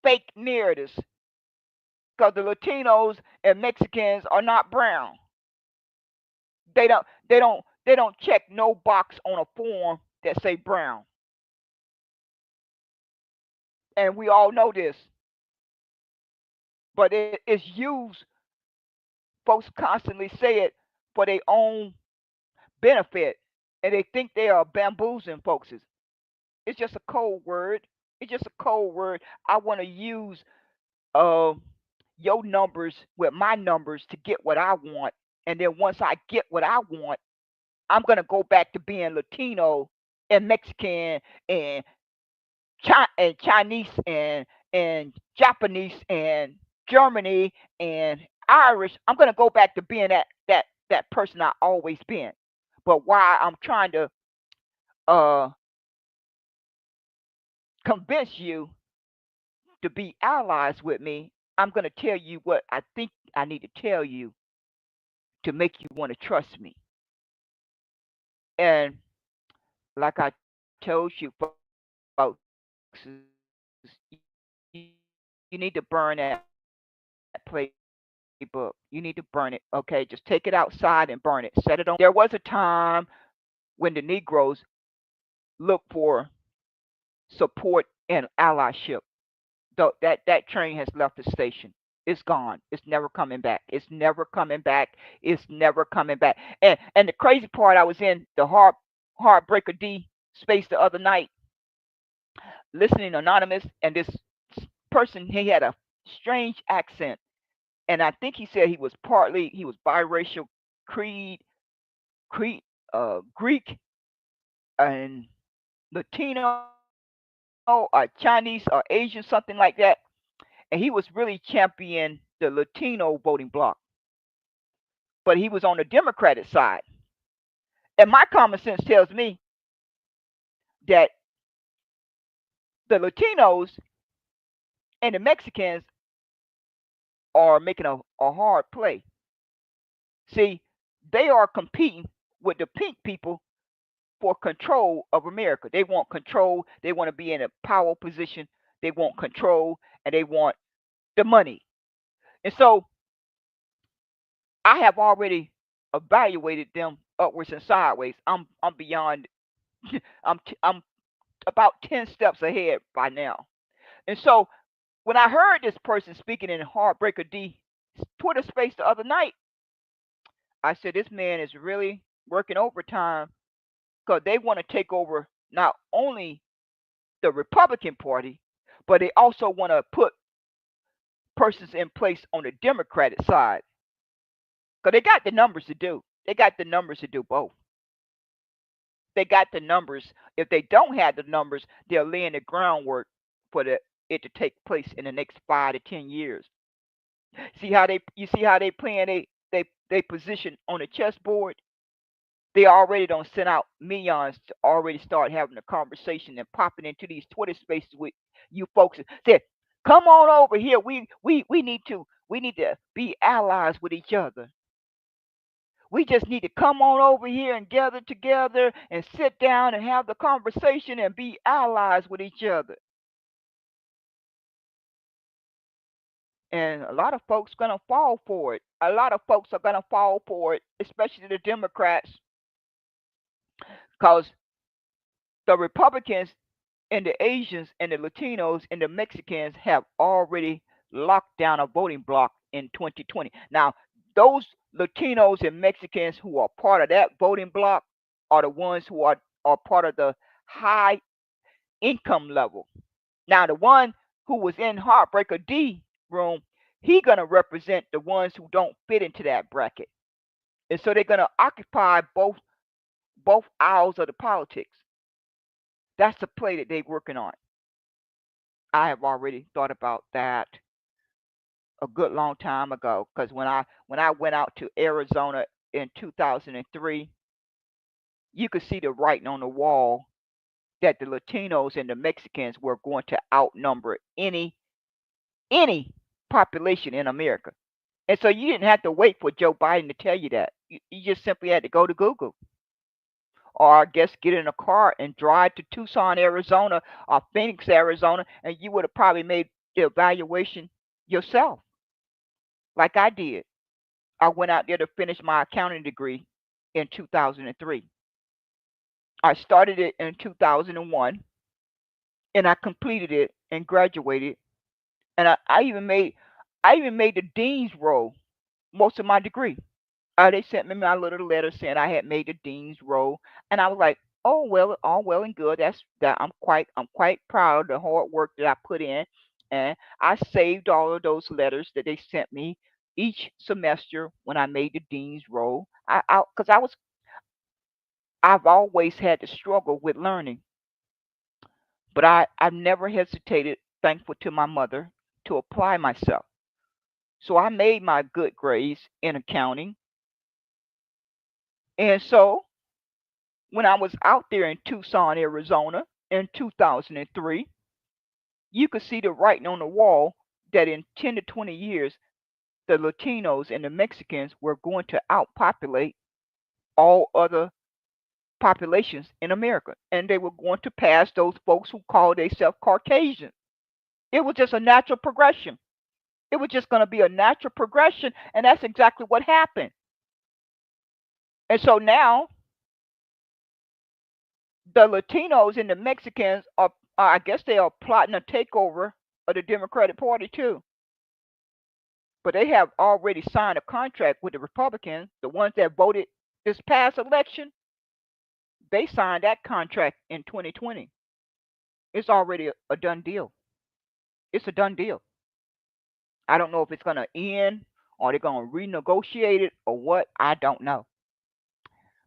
fake narratives because the Latinos and Mexicans are not brown. They don't check no box on a form that say brown. And we all know this. But it's used, folks constantly say it for their own benefit. And they think they are bamboozling folks. It's just a code word. It's just a code word. I want to use uh, your numbers with my numbers to get what I want. And then once I get what I want, I'm gonna go back to being Latino and Mexican and Chinese and Japanese and Germany and Irish. I'm gonna go back to being that person I always been. But why I'm trying to uh, convince you to be allies with me, I'm gonna tell you what I think I need to tell you to make you want to trust me. And like I told you, folks, you need to burn that playbook. You need to burn it. Okay, just take it outside and burn it. Set it on fire. There was a time when the Negroes looked for support and allyship. That train has left the station. It's gone. It's never coming back. It's never coming back. It's never coming back. And the crazy part, I was in the Heartbreaker D space the other night, listening anonymous, and this person, he had a strange accent, and I think he said he was biracial, Creed, Creed, Greek and Latino or Chinese or Asian, something like that. And he was really championing the Latino voting bloc, but he was on the Democratic side. And my common sense tells me that the Latinos and the Mexicans are making a hard play. See, they are competing with the pink people for control of America. They want control. They want to be in a power position. They want control and they want the money. And so I have already evaluated them upwards and sideways. I'm beyond. I'm about 10 steps ahead by now. And so when I heard this person speaking in Heartbreaker D Twitter space the other night, I said this man is really working overtime because they want to take over not only the Republican Party, but they also want to put persons in place on the Democratic side because they got the numbers to do. They got the numbers to do both. They got the numbers. If they don't have the numbers, they're laying the groundwork for it to take place in the next 5 to 10 years. You see how they playing they position on the chessboard. They already don't send out millions to already start having a conversation and popping into these Twitter spaces with you folks and said, "Come on over here. We need to be allies with each other. We just need to come on over here and gather together and sit down and have the conversation and be allies with each other. And a lot of folks gonna fall for it. A lot of folks are gonna fall for it, especially the Democrats, because the Republicans and the Asians and the Latinos and the Mexicans have already locked down a voting bloc in 2020. Now, those Latinos and Mexicans who are part of that voting bloc are the ones who are part of the high income level. Now, the one who was in Heartbreaker D room, he gonna represent the ones who don't fit into that bracket, and so they're gonna occupy both aisles of the politics. That's the play that they're working on. I have already thought about that a good long time ago because when I went out to Arizona in 2003, you could see the writing on the wall that the Latinos and the Mexicans were going to outnumber any population in America. And so you didn't have to wait for Joe Biden to tell you that. You just simply had to go to Google or I guess get in a car and drive to Tucson, Arizona or Phoenix, Arizona, and you would have probably made the evaluation yourself, like I did. I went out there to finish my accounting degree in 2003. I started it in 2001 and I completed it and graduated. And I even made the dean's roll most of my degree. They sent me my little letter saying I had made the dean's roll, and I was like, "Oh well, all well and good. That I'm quite proud of the hard work that I put in, and I saved all of those letters that they sent me each semester when I made the dean's roll. Because I've always had to struggle with learning, but I've never hesitated, thankful to my mother, to apply myself. So I made my good grades in accounting, and so when I was out there in Tucson, Arizona in 2003, you could see the writing on the wall that in 10 to 20 years, the Latinos and the Mexicans were going to outpopulate all other populations in America. And they were going to pass those folks who called themselves Caucasian. It was just a natural progression. It was just going to be a natural progression. And that's exactly what happened. And so now the Latinos and the Mexicans I guess they are plotting a takeover of the Democratic Party too. But they have already signed a contract with the Republicans, the ones that voted this past election. They signed that contract in 2020. It's already a done deal. It's a done deal. I don't know if it's going to end or they're going to renegotiate it or what. I don't know.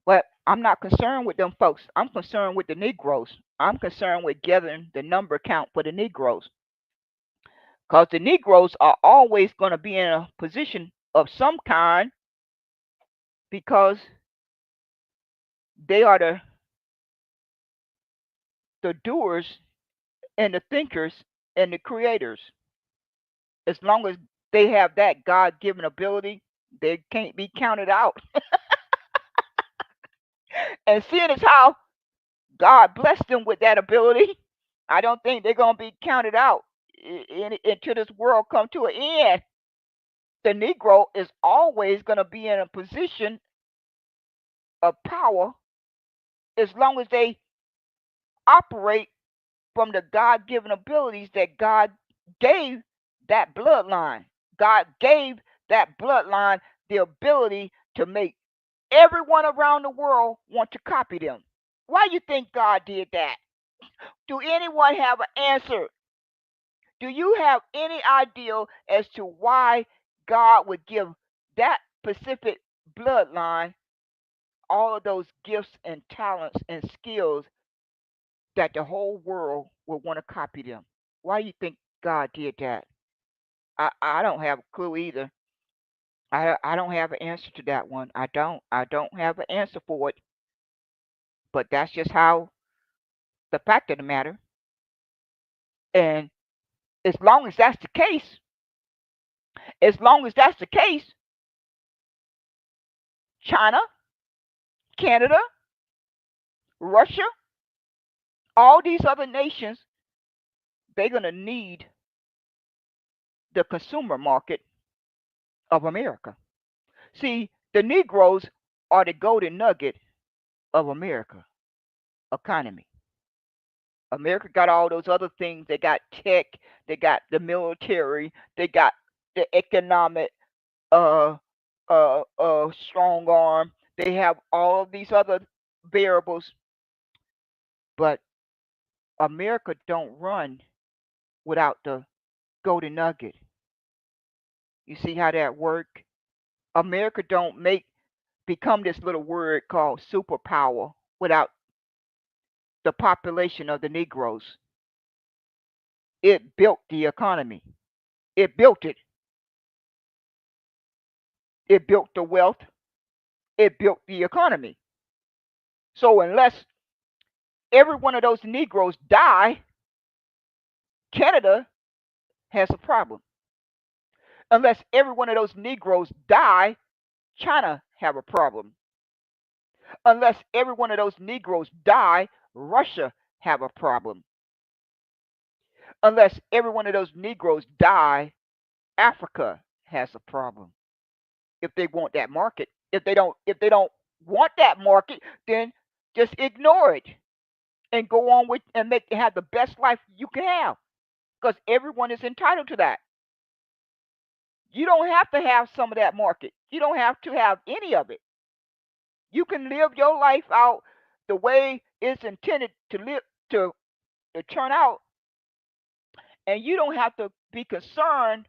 But I'm not concerned with them folks. I'm concerned with the Negroes. I'm concerned with gathering the number count for the Negroes. Because the Negroes are always going to be in a position of some kind because they are the doers and the thinkers and the creators. As long as they have that God given ability, they can't be counted out. And seeing as how God blessed them with that ability, I don't think they're going to be counted out until this world come to an end. The Negro is always going to be in a position of power as long as they operate from the God given abilities that God gave that bloodline. God gave that bloodline the ability to make everyone around the world want to copy them. Why do you think God did that? Do anyone have an answer? Do you have any idea as to why God would give that specific bloodline all of those gifts and talents and skills that the whole world will want to copy them? Why do you think God did that? I don't have a clue either. I don't have an answer to that one. I don't have an answer for it. But that's just how the fact of the matter. And as long as that's the case, as long as that's the case, China, Canada, Russia, all these other nations, they're going to need the consumer market of America. See, the Negroes are the golden nugget of America economy. America got all those other things. They got tech, they got the military, they got the economic uh strong arm. They have all of these other variables, but America don't run without the golden nugget. You see how that work? America don't make become this little word called superpower without the population of the Negroes. It built the economy. It built it. It built the wealth. It built the economy. So unless every one of those Negroes die, Canada has a problem. Unless every one of those Negroes die, China have a problem. Unless every one of those Negroes die, Russia have a problem. Unless every one of those Negroes die, Africa has a problem. If they want that market, if they don't want that market, then just ignore it and go on with and make have the best life you can have because everyone is entitled to that. You don't have to have some of that market. You don't have to have any of it. You can live your life out the way it's intended to live to, to turn out, and you don't have to be concerned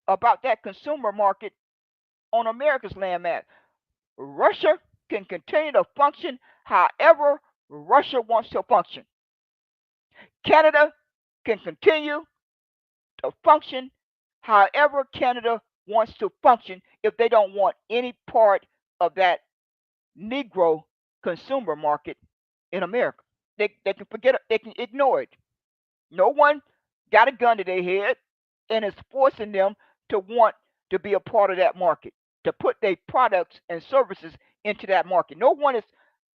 about that consumer market on America's landmass. Russia can continue to function however Russia wants to function. Canada can continue to function however Canada wants to function if they don't want any part of that Negro consumer market in America. They can forget it, they can ignore it. No one got a gun to their head and is forcing them to want to be a part of that market, to put their products and services into that market. No one is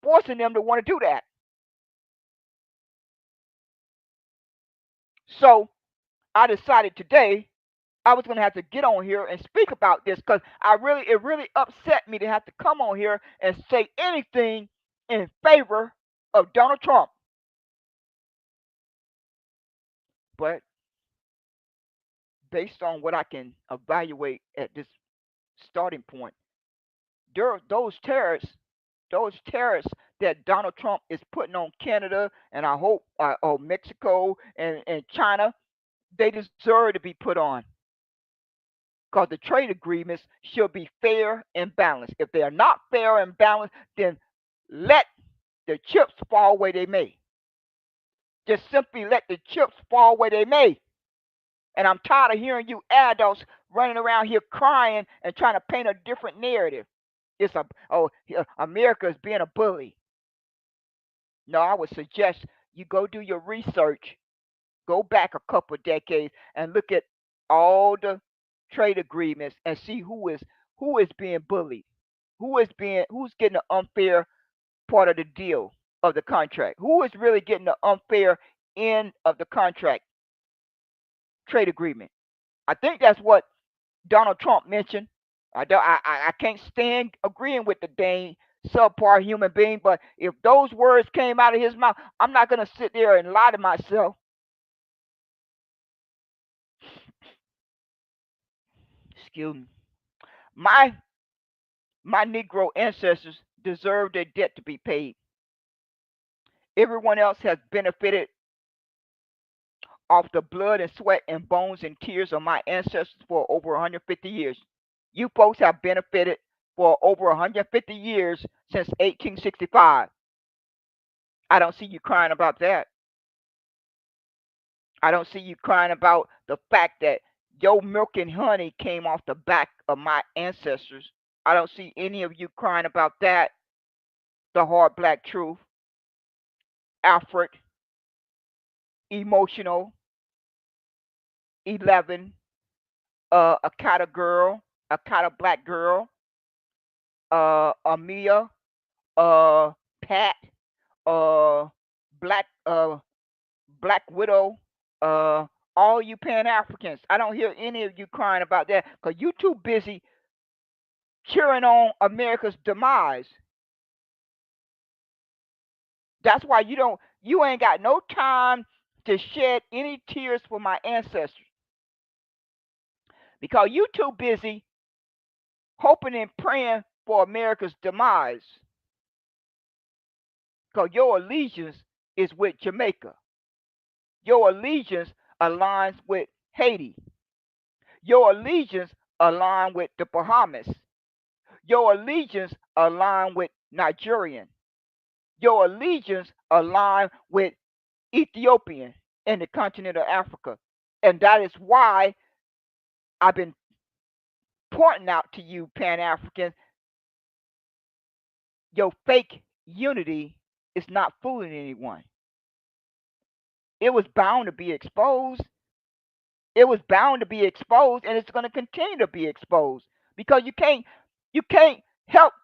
forcing them to want to do that. So I decided today I was going to have to get on here and speak about this because it really upset me to have to come on here and say anything in favor of Donald Trump. But based on what I can evaluate at this starting point, those tariffs that Donald Trump is putting on Canada and I hope Mexico and China, they deserve to be put on because the trade agreements should be fair and balanced. If they are not fair and balanced, then let the chips fall where they may. Just simply let the chips fall where they may. And I'm tired of hearing you adults running around here crying and trying to paint a different narrative. It's a America is being a bully. No, I would suggest you go do your research, go back a couple of decades and look at all the trade agreements and see who is being bullied, who's getting the unfair part of the deal of the contract, who is really getting the unfair end of the contract trade agreement. I think that's what Donald Trump mentioned. I can't stand agreeing with the dang subpar human being, but if those words came out of his mouth, I'm not gonna sit there and lie to myself. Excuse me. My my Negro ancestors deserve their debt to be paid. Everyone else has benefited off the blood and sweat and bones and tears of my ancestors for over 150 years. You folks have benefited for over 150 years since 1865. I don't see you crying about that. I don't see you crying about the fact that your milk and honey came off the back of my ancestors. I don't see any of you crying about that. The hard black truth, Alfred, emotional, 11, a kind of girl, a kind of black girl. Amia, uh, Pat, uh, Black, Black Widow, uh, all you Pan Africans. I don't hear any of you crying about that because you too busy cheering on America's demise. That's why you ain't got no time to shed any tears for my ancestors because you too busy hoping and praying for America's demise because your allegiance is with Jamaica. Your allegiance aligns with Haiti. Your allegiance aligns with the Bahamas. Your allegiance align with Nigerian. Your allegiance align with Ethiopian and the continent of Africa. And that is why I've been pointing out to you, Pan Africans, your fake unity is not fooling anyone. It was bound to be exposed. It was bound to be exposed, and it's going to continue to be exposed because you can't help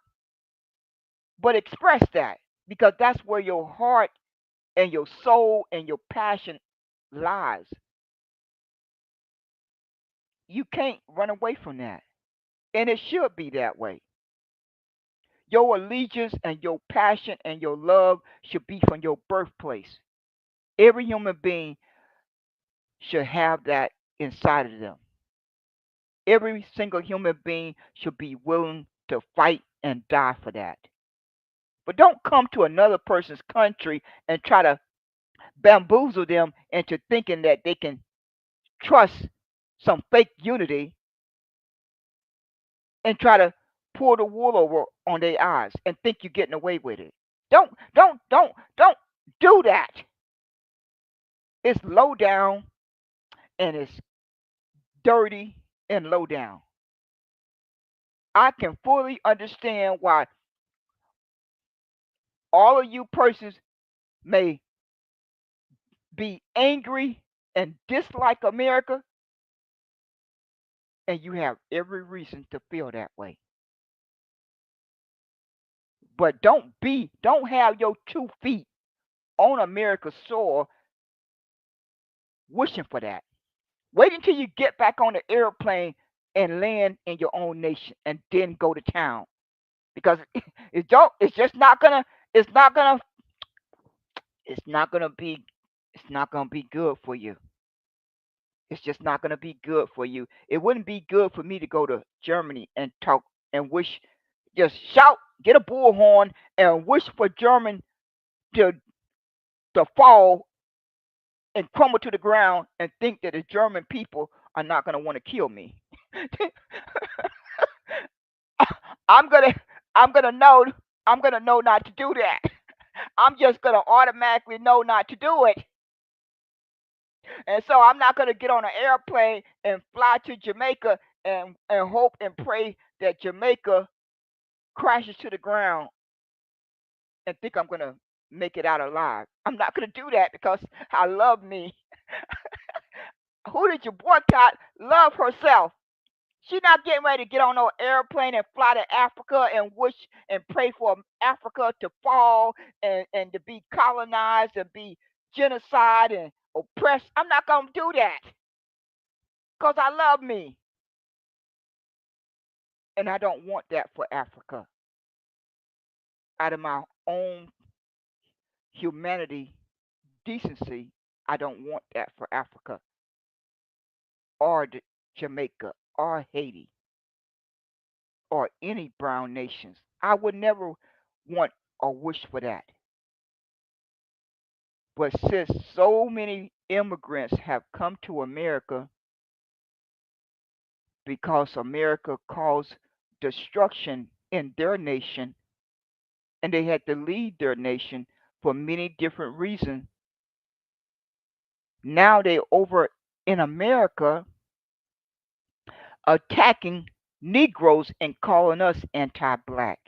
but express that because that's where your heart and your soul and your passion lies. You can't run away from that. And it should be that way. Your allegiance and your passion and your love should be from your birthplace. Every human being should have that inside of them. Every single human being should be willing to fight and die for that. But don't come to another person's country and try to bamboozle them into thinking that they can trust some fake unity and try to pull the wool over on their eyes and think you're getting away with it. Don't do that. It's low down and it's dirty and low down. I can fully understand why all of you persons may be angry and dislike America, and you have every reason to feel that way. But don't have your 2 feet on America's soil wishing for that. Wait until you get back on the airplane and land in your own nation and then go to town. Because it's just not gonna it's not gonna it's not gonna be it's not gonna be good for you. It's just not gonna be good for you. It wouldn't be good for me to go to Germany and talk and wish just shout, get a bullhorn and wish for German to fall and crumble to the ground and think that the German people are not gonna want to kill me. I'm gonna I'm gonna know I'm gonna know not to do that. I'm just gonna automatically know not to do it. And so I'm not gonna get on an airplane and fly to Jamaica and hope and pray that Jamaica crashes to the ground and think I'm gonna make it out alive. I'm not gonna do that because I love me. Who did you boycott? Love herself. She's not getting ready to get on no airplane and fly to Africa and wish and pray for Africa to fall and to be colonized and be genocide and oppressed. I'm not going to do that because I love me and I don't want that for Africa. Out of my own humanity, decency, I don't want that for Africa or Jamaica or Haiti or any brown nations. I would never want or wish for that. But since so many immigrants have come to America because America caused destruction in their nation and they had to leave their nation for many different reasons, now they over in America attacking Negroes and calling us anti black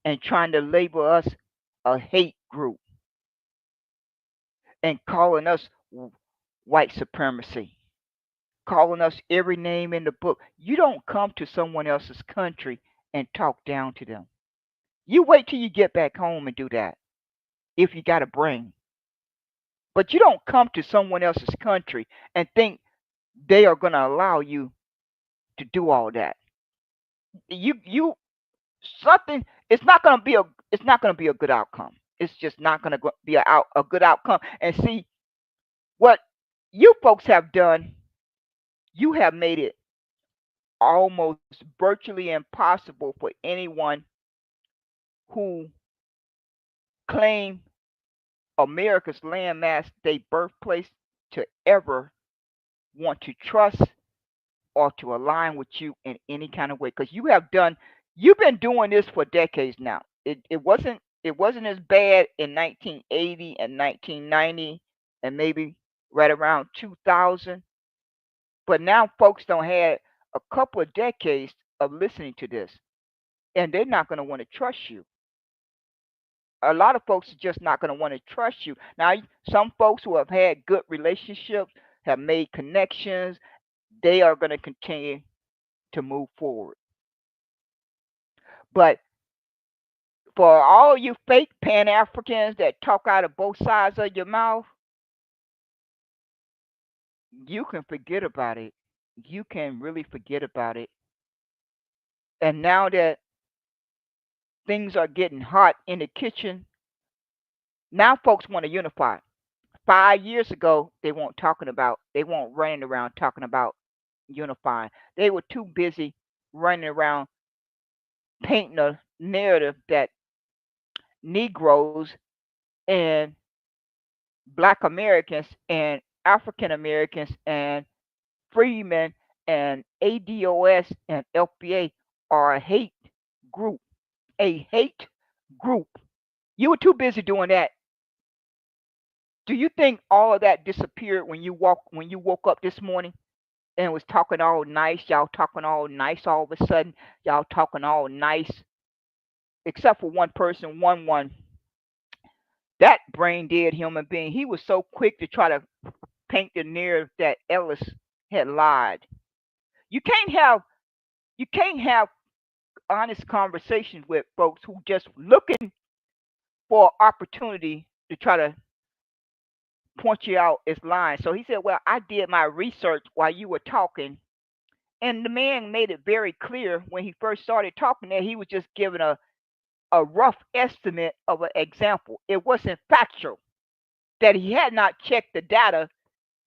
and trying to label us a hate group and calling us white supremacy, calling us every name in the book. You don't come to someone else's country and talk down to them. You wait till you get back home and do that if you got a brain. But you don't come to someone else's country and think they are going to allow you to do all that. You something. It's not going to be a. It's not going to be a good outcome. It's just not going to be a good outcome. And see what you folks have done. You have made it almost virtually impossible for anyone who claim America's landmass, their birthplace, to ever want to trust or to align with you in any kind of way. Because you've been doing this for decades now. It wasn't as bad in 1980 and 1990 and maybe right around 2000. But now folks don't have a couple of decades of listening to this, and they're not going to want to trust you. A lot of folks are just not going to want to trust you. Now, some folks who have had good relationships, have made connections, they are going to continue to move forward. But for all you fake Pan Africans that talk out of both sides of your mouth, you can forget about it. You can really forget about it. And now that things are getting hot in the kitchen, now folks want to unify. 5 years ago, they weren't running around talking about unifying. They were too busy running around painting a narrative that Negroes and Black Americans and African Americans and freemen and ADOS and FBA are a hate group. A hate group. You were too busy doing that. Do you think all of that disappeared when you woke up this morning and was talking all nice? Y'all talking all nice all of a sudden. Y'all talking all nice, except for one person, one that brain dead human being. He was so quick to try to paint the narrative that Ellis had lied. You can't have you can't have honest conversations with folks who just looking for opportunity to try to point you out as lying. So he said, "Well, I did my research while you were talking." And the man made it very clear when he first started talking that he was just giving a rough estimate of an example. It wasn't factual, that he had not checked the data,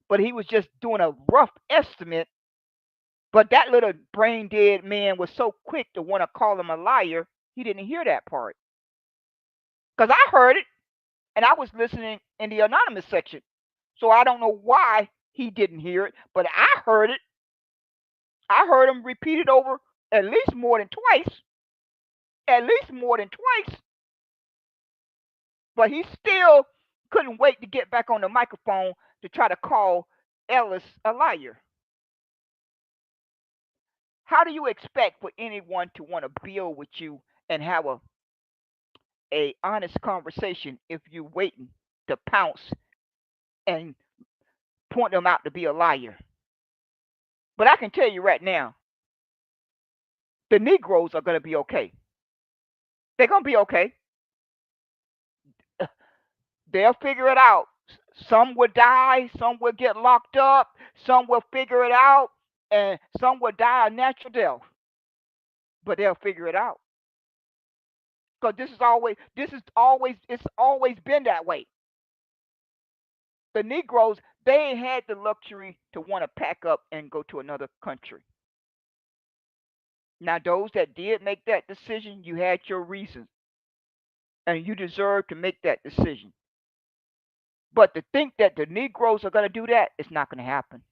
but he was just doing a rough estimate. But that little brain dead man was so quick to want to call him a liar, he didn't hear that part. Because I heard it and I was listening in the anonymous section. So I don't know why he didn't hear it, but I heard it. I heard him repeat it over at least more than twice. At least more than twice. But he still couldn't wait to get back on the microphone to try to call Ellis a liar. How do you expect for anyone to want to build with you and have a honest conversation if you're waiting to pounce and point them out to be a liar? But I can tell you right now, the Negroes are going to be okay. They're going to be okay. They'll figure it out. Some will die, some will get locked up, some will figure it out, and some will die a natural death. But they'll figure it out. Because it's always been that way. The Negroes, they ain't had the luxury to want to pack up and go to another country. Now, those that did make that decision, you had your reasons, and you deserve to make that decision. But to think that the Negroes are going to do that, it's not going to happen.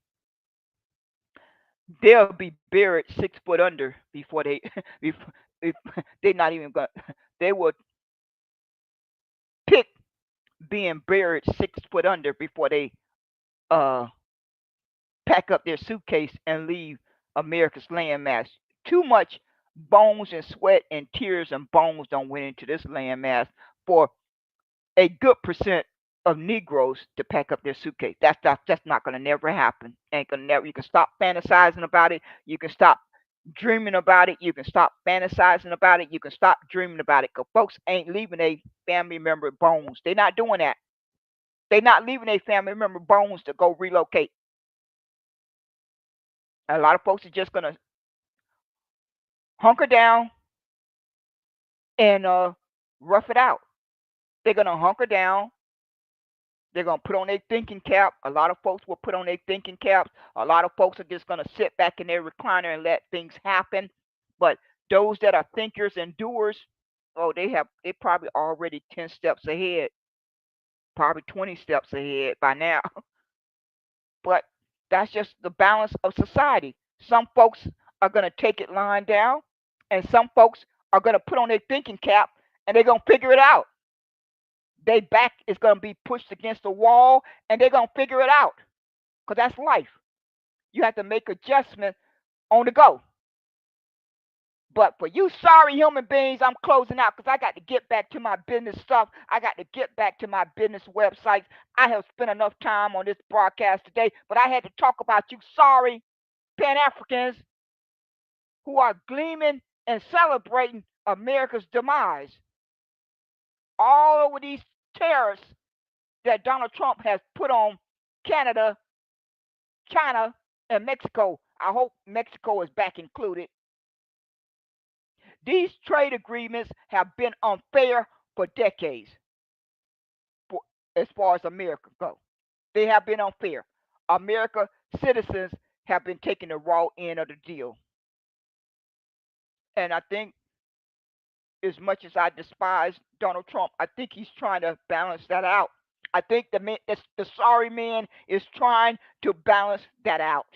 They'll be buried 6 foot under before they, before, they're not even going. They would pick being buried 6 foot under before they uh pack up their suitcase and leave America's landmass. Too much bones and sweat and tears and bones don't went into this landmass for a good percent of Negroes to pack up their suitcase. That's not gonna never happen. Ain't gonna never. You can stop fantasizing about it. You can stop. dreaming about it. You can stop fantasizing about it. You can stop dreaming about it. Because folks ain't leaving a family member bones. They're not doing that. They're not leaving a family member bones to go relocate. A lot of folks are just going to hunker down and rough it out. They're going to hunker down. They're going to put on their thinking cap. A lot of folks will put on their thinking caps. A lot of folks are just going to sit back in their recliner and let things happen. But those that are thinkers and doers, oh, they probably already 10 steps ahead, probably 20 steps ahead by now. But that's just the balance of society. Some folks are going to take it lying down, and some folks are going to put on their thinking cap and they're going to figure it out. Their back is going to be pushed against the wall and they're going to figure it out because that's life. You have to make adjustments on the go. But for you sorry human beings, I'm closing out because I got to get back to my business stuff. I got to get back to my business websites. I have spent enough time on this broadcast today, but I had to talk about you sorry Pan Africans who are gleaming and celebrating America's demise. All over these tariffs that Donald Trump has put on Canada, China, and Mexico. I hope Mexico is back included. These trade agreements have been unfair for decades for, as far as America goes. They have been unfair. America citizens have been taking the raw end of the deal. And I think as much as I despise Donald Trump, I think he's trying to balance that out. I think the sorry man is trying to balance that out.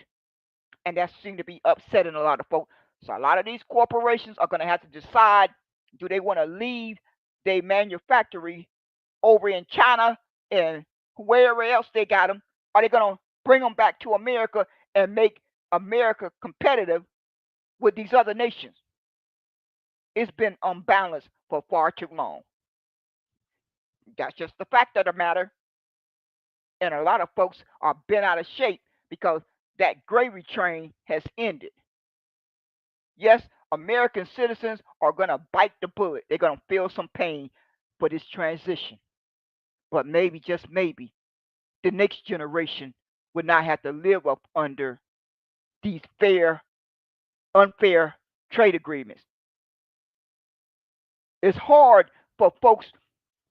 And that seems to be upsetting a lot of folks. So a lot of these corporations are going to have to decide, do they want to leave their manufactory over in China and wherever else they got them? Are they going to bring them back to America and make America competitive with these other nations? It's been unbalanced for far too long. That's just the fact of the matter. And a lot of folks are bent out of shape because that gravy train has ended. Yes, American citizens are going to bite the bullet. They're going to feel some pain for this transition. But maybe, just maybe, the next generation would not have to live up under these unfair trade agreements. It's hard for folks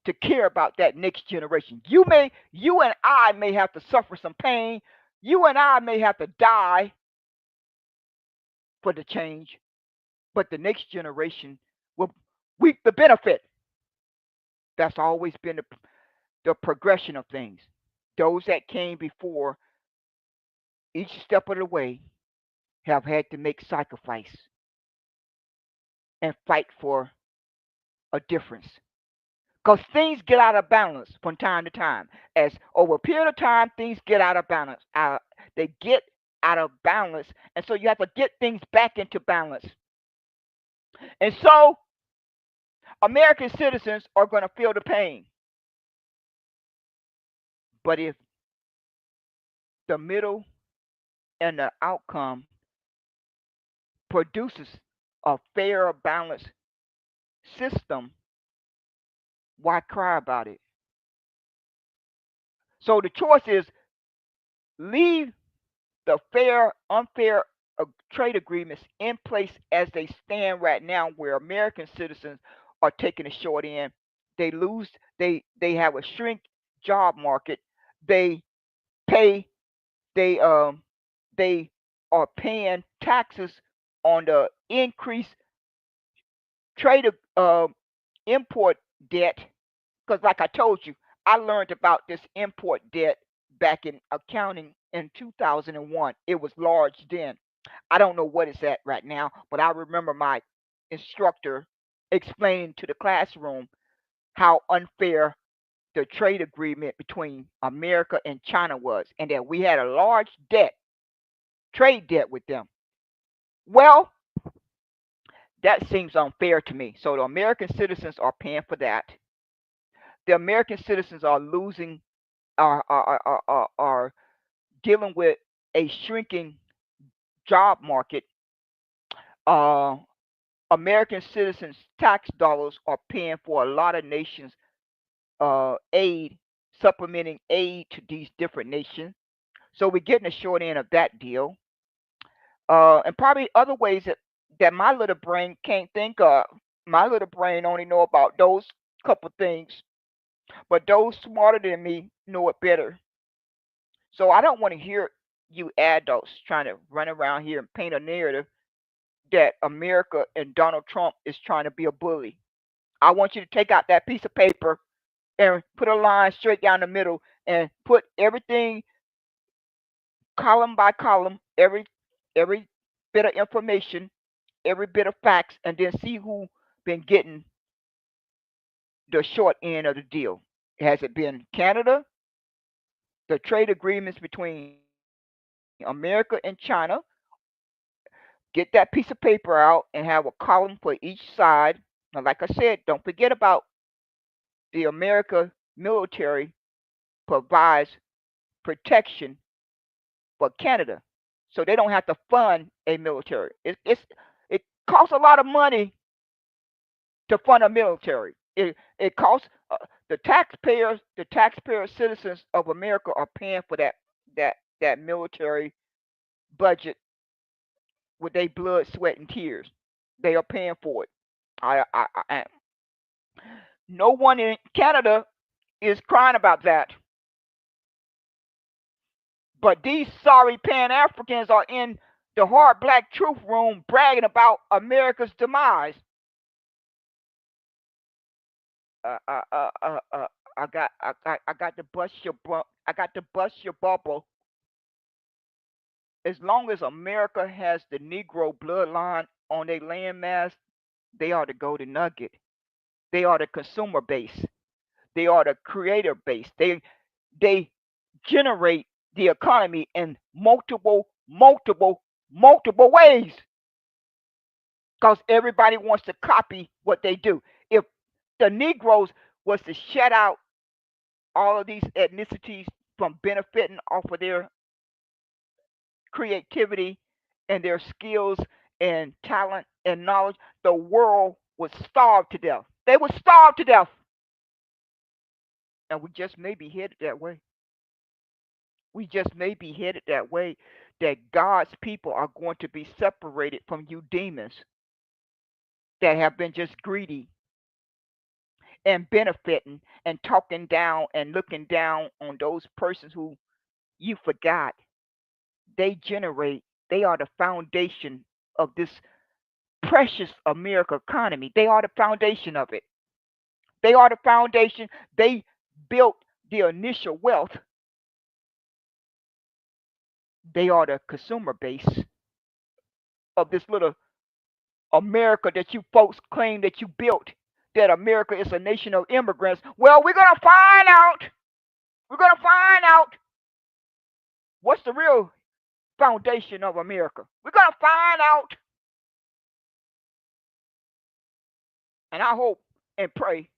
to care about that next generation. You and I may have to suffer some pain. You and I may have to die for the change, but the next generation will reap the benefit. That's always been the progression of things. Those that came before, each step of the way, have had to make sacrifice and fight for a difference. Because things get out of balance from time to time. As over a period of time, things get out of balance. They get out of balance. And so you have to get things back into balance. And so American citizens are going to feel the pain. But if the middle and the outcome produces a fair, balanced system, why cry about it? So the choice is leave the fair, unfair trade agreements in place as they stand right now, where American citizens are taking a short end. They lose. They have a shrink job market. They pay. They they are paying taxes on the increased trade import debt. Because, like I told you, I learned about this import debt back in accounting in 2001. It was large then. I don't know what it's at right now, but I remember my instructor explaining to the classroom how unfair the trade agreement between America and China was, and that we had a large trade debt with them. Well, that seems unfair to me. So the American citizens are paying for that. The American citizens are losing, are dealing with a shrinking job market. Uh, American citizens' tax dollars are paying for a lot of nations' aid, supplementing aid to these different nations. So we're getting a short end of that deal. And probably other ways that my little brain can't think of. My little brain only know about those couple things, but those smarter than me know it better. So I don't want to hear you adults trying to run around here and paint a narrative that America and Donald Trump is trying to be a bully. I want you to take out that piece of paper and put a line straight down the middle and put everything column by column, every bit of information, every bit of facts, and then see who been getting the short end of the deal. Has it been Canada? The trade agreements between America and China? Get that piece of paper out and have a column for each side. Now, like I said, don't forget about the America military provides protection for Canada, so they don't have to fund a military. It costs a lot of money to fund a military. It costs the taxpayer citizens of America are paying for that that military budget with their blood, sweat, and tears. They are paying for it. I no one in Canada is crying about that, but these sorry Pan Africans are in the hard black truth room bragging about America's demise. Uh, uh, uh, uh, uh, I got to bust I got to bust your bubble. As long as America has the Negro bloodline on their landmass, they are the golden nugget. They are the consumer base. They are the creator base. They generate the economy in multiple ways because everybody wants to copy what they do. If the Negroes was to shut out all of these ethnicities from benefiting off of their creativity and their skills and talent and knowledge, the world would starve to death. They would starve to death. And we just may be headed that way. We just may be headed that way, that God's people are going to be separated from you demons that have been just greedy and benefiting and talking down and looking down on those persons who you forgot. They are the foundation of this precious America economy. They are the foundation of it. They are the foundation. They built the initial wealth. They are the consumer base of this little America that you folks claim that you built. That America is a nation of immigrants. Well, we're going to find out. We're going to find out what's the real foundation of America. We're going to find out. And I hope and pray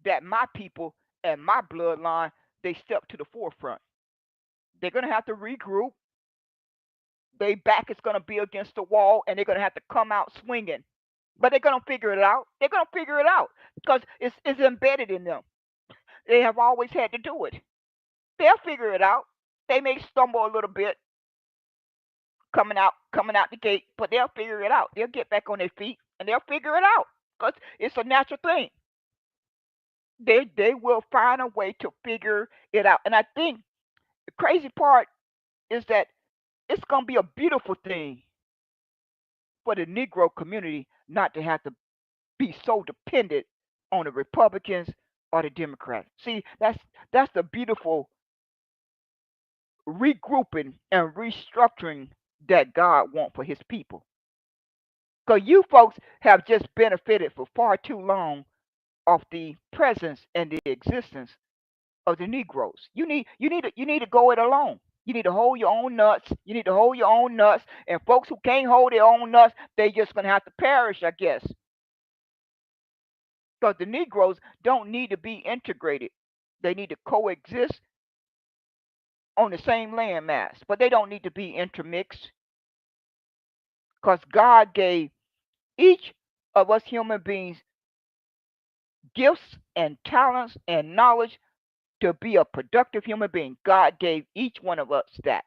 that my people and my bloodline, they step to the forefront. They're going to have to regroup. Their back is going to be against the wall and they're going to have to come out swinging. But they're going to figure it out. They're going to figure it out because it's embedded in them. They have always had to do it. They'll figure it out. They may stumble a little bit coming out the gate, but they'll figure it out. They'll get back on their feet and they'll figure it out because it's a natural thing. They will find a way to figure it out. And I think the crazy part is that it's gonna be a beautiful thing for the Negro community not to have to be so dependent on the Republicans or the Democrats. See, that's the beautiful regrouping and restructuring that God wants for his people. Because you folks have just benefited for far too long of the presence and the existence of the Negroes. You need to go it alone. You need to hold your own nuts. You need to hold your own nuts. And folks who can't hold their own nuts, they just gonna have to perish, I guess. Because the Negroes don't need to be integrated. They need to coexist on the same landmass, but they don't need to be intermixed. Because God gave each of us human beings gifts and talents and knowledge to be a productive human being. God gave each one of us that.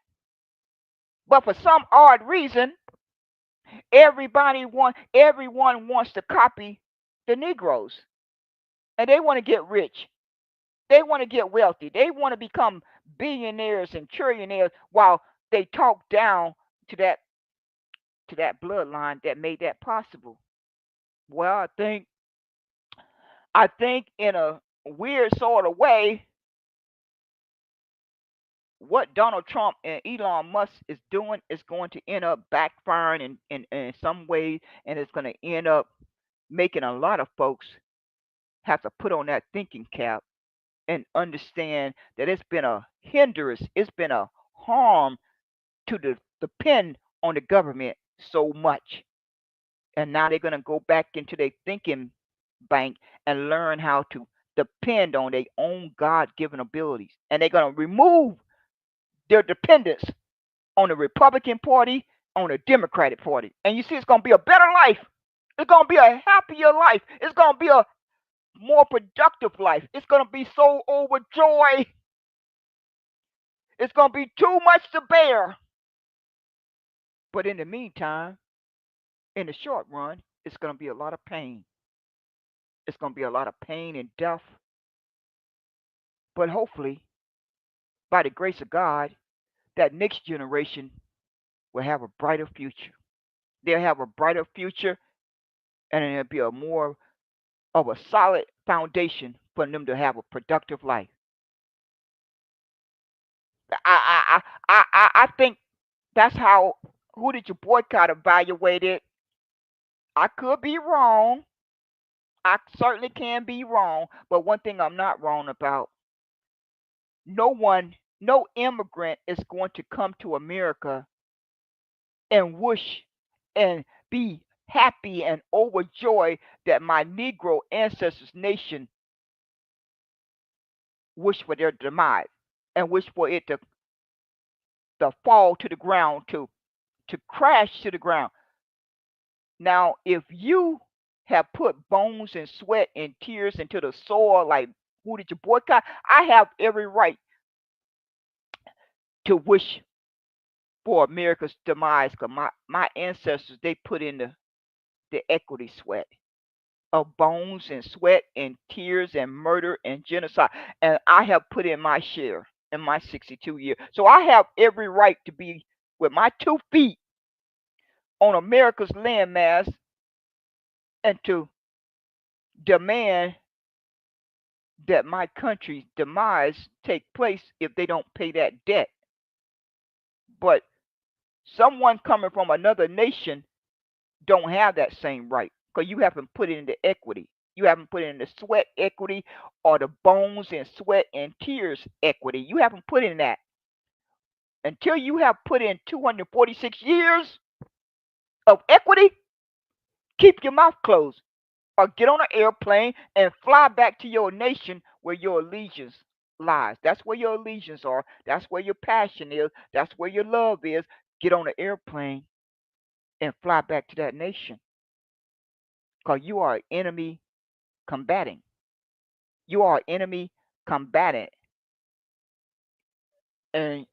But for some odd reason, everyone wants to copy the Negroes. And they want to get rich. They want to get wealthy. They want to become billionaires and trillionaires while they talk down to that bloodline that made that possible. Well, I think in a weird sort of way, what Donald Trump and Elon Musk is doing is going to end up backfiring in some ways, and it's going to end up making a lot of folks have to put on that thinking cap and understand that it's been a hindrance, it's been a harm to depend on the government so much. And now they're going to go back into their thinking bank and learn how to depend on their own God given abilities. And they're going to remove their dependence on the Republican Party, on the Democratic Party. And you see, it's going to be a better life. It's going to be a happier life. It's going to be a more productive life. It's going to be so overjoyed. It's going to be too much to bear. But in the meantime, in the short run, it's going to be a lot of pain. It's going to be a lot of pain and death. But hopefully, by the grace of God, that next generation will have a brighter future. They'll have a brighter future, and it'll be a more of a solid foundation for them to have a productive life. I think that's how Who Did You Boycott evaluated. I could be wrong. I certainly can be wrong, but one thing I'm not wrong about, no immigrant is going to come to America and wish and be happy and overjoyed that my Negro ancestors nation wish for their demise and wish for it to fall to the ground, to crash to the ground. Now, if you have put bones and sweat and tears into the soil like Who Did You Boycott, I have every right to wish for America's demise because my ancestors, they put in the equity sweat of bones and sweat and tears and murder and genocide. And I have put in my share in my 62 years. So I have every right to be with my 2 feet on America's landmass and to demand that my country's demise take place if they don't pay that debt. But someone coming from another nation don't have that same right because you haven't put it in the equity. You haven't put it in the sweat equity or the bones and sweat and tears equity. You haven't put in that. Until you have put in 246 years of equity, keep your mouth closed or get on an airplane and fly back to your nation where your allegiance lies. That's where your allegiance are. That's where your passion is. That's where your love is. Get on an airplane and fly back to that nation because you are an enemy combating. You are an enemy combatant, and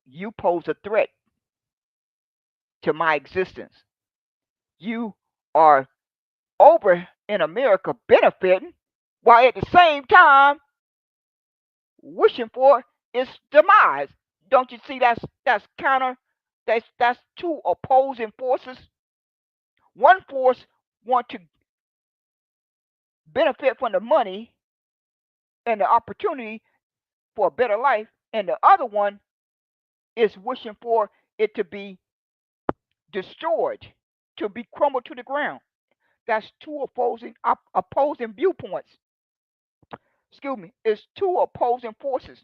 you pose a threat to my existence. You are over in America benefiting while at the same time wishing for its demise. Don't you see that's counter that's two opposing forces. One force want to benefit from the money and the opportunity for a better life, and the other one is wishing for it to be destroyed, to be crumbled to the ground. That's two opposing viewpoints. Excuse me. It's two opposing forces.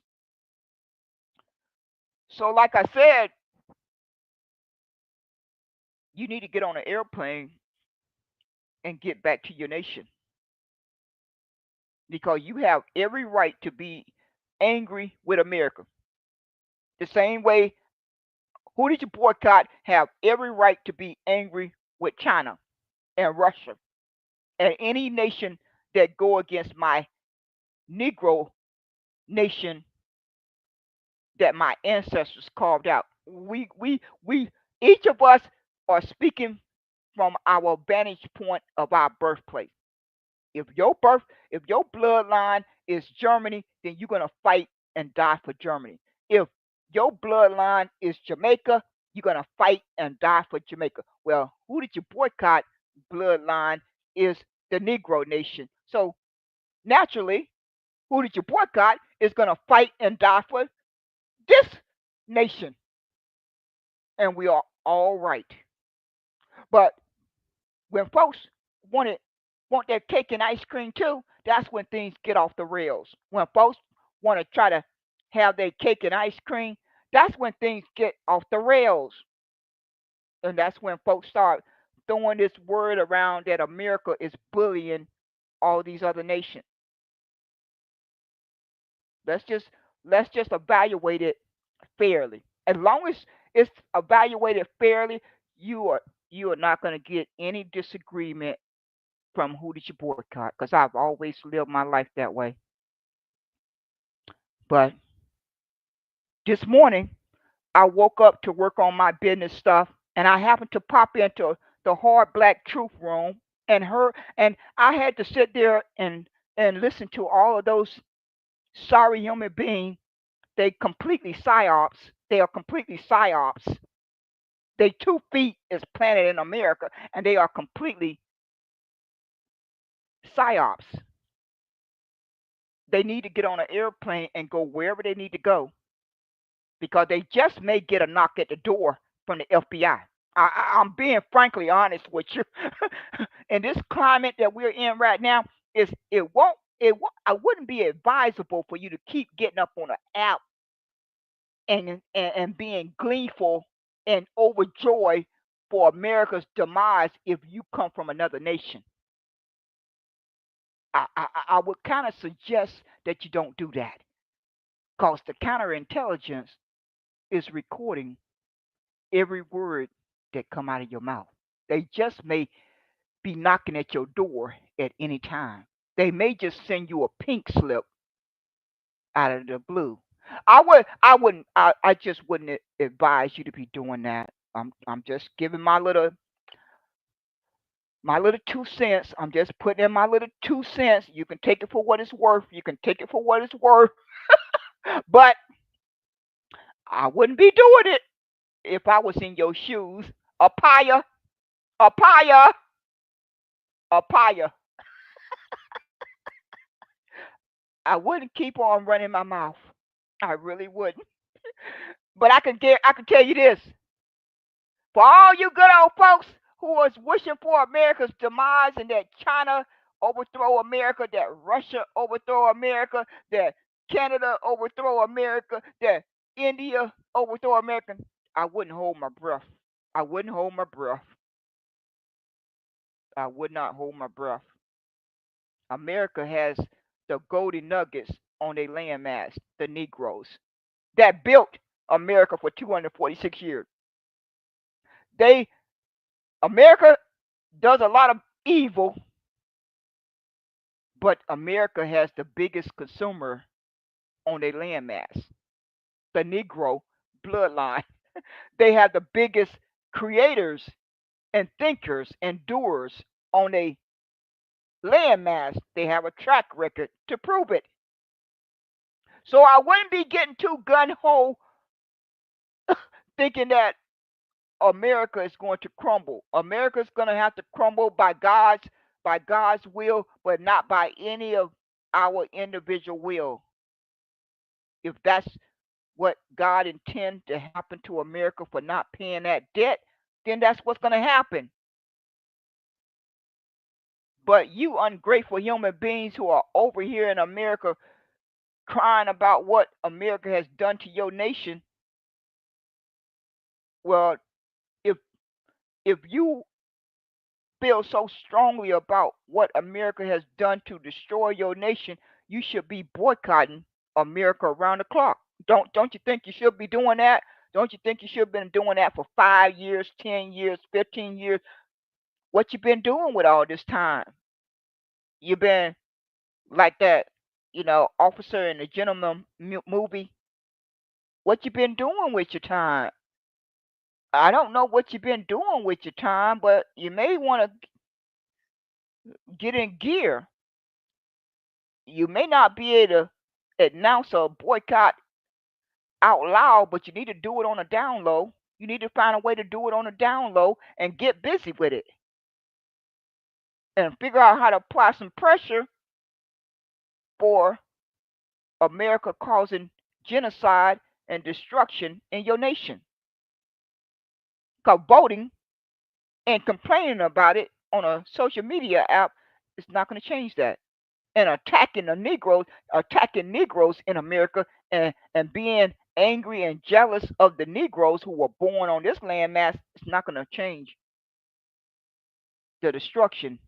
So, like I said, you need to get on an airplane and get back to your nation because you have every right to be angry with America. The same way Who did you boycott have every right to be angry with China and Russia and any nation that go against my Negro nation that my ancestors carved out. We each of us are speaking from our vantage point of our birthplace. If your birth, if your bloodline is Germany, then you're gonna fight and die for Germany. If your bloodline is Jamaica, you're gonna fight and die for Jamaica. Well, who did you boycott? Bloodline is the Negro nation. So naturally, who did you boycott is gonna fight and die for this nation, and we are all right. But when folks want it, want their cake and ice cream too, that's when things get off the rails. When folks want to try to have their cake and ice cream, that's when things get off the rails. And that's when folks start throwing this word around that America is bullying all these other nations. Let's just let's just evaluate it fairly. As long as it's evaluated fairly, you are you are not going to get any disagreement from who did you boycott, because I've always lived my life that way. But this morning, I woke up to work on my business stuff, and I happened to pop into the Hard Black Truth Room, and I had to sit there and listen to all of those sorry human beings. They completely psyops. They are completely psyops. They 2 feet is planted in America, and they are completely psyops. They need to get on an airplane and go wherever they need to go because they just may get a knock at the door from the FBI. I'm being frankly honest with you. In this climate that we're in right now, I wouldn't be advisable for you to keep getting up on an app and being gleeful and overjoyed for America's demise if you come from another nation. I would kind of suggest that you don't do that because the counterintelligence is recording every word that come out of your mouth. They just may be knocking at your door at any time. They may just send you a pink slip out of the blue. I just wouldn't advise you to be doing that. I'm just giving my little 2 cents. I'm just putting in my little 2 cents. You can take it for what it's worth. You can take it for what it's worth. But I wouldn't be doing it if I was in your shoes. A pie, a pie, a pie. I wouldn't keep on running my mouth. I really wouldn't. But I can tell you this. For all you good old folks who was wishing for America's demise and that China overthrow America, that Russia overthrow America, that Canada overthrow America, that India overthrow America, I wouldn't hold my breath. I wouldn't hold my breath. I would not hold my breath. America has the golden nuggets on their landmass, the Negroes, that built America for 246 years. They America does a lot of evil, but America has the biggest consumer on their landmass, the Negro bloodline. They have the biggest creators and thinkers and doers on a landmass. They have a track record to prove it. So I wouldn't be getting too gun ho thinking that America is going to crumble. America is going to have to crumble by God's will, but not by any of our individual will. If that's what God intends to happen to America for not paying that debt, then that's what's going to happen. But you ungrateful human beings who are over here in America crying about what America has done to your nation, well, if if you feel so strongly about what America has done to destroy your nation, you should be boycotting America around the clock. Don't you think you should be doing that Don't you think you should have been doing that for 5 years, 10 years, 15 years? What you been doing with all this time? You been like that, officer in the gentleman movie. What you been doing with your time? I don't know what you been doing with your time, but you may want to get in gear. You may not be able to announce a boycott out loud, but you need to do it on a down low. You need to find a way to do it on a down low and get busy with it and figure out how to apply some pressure for America causing genocide and destruction in your nation. Because voting and complaining about it on a social media app is not going to change that. And attacking Negroes in America, and being angry and jealous of the Negroes who were born on this landmass, it's not going to change the destruction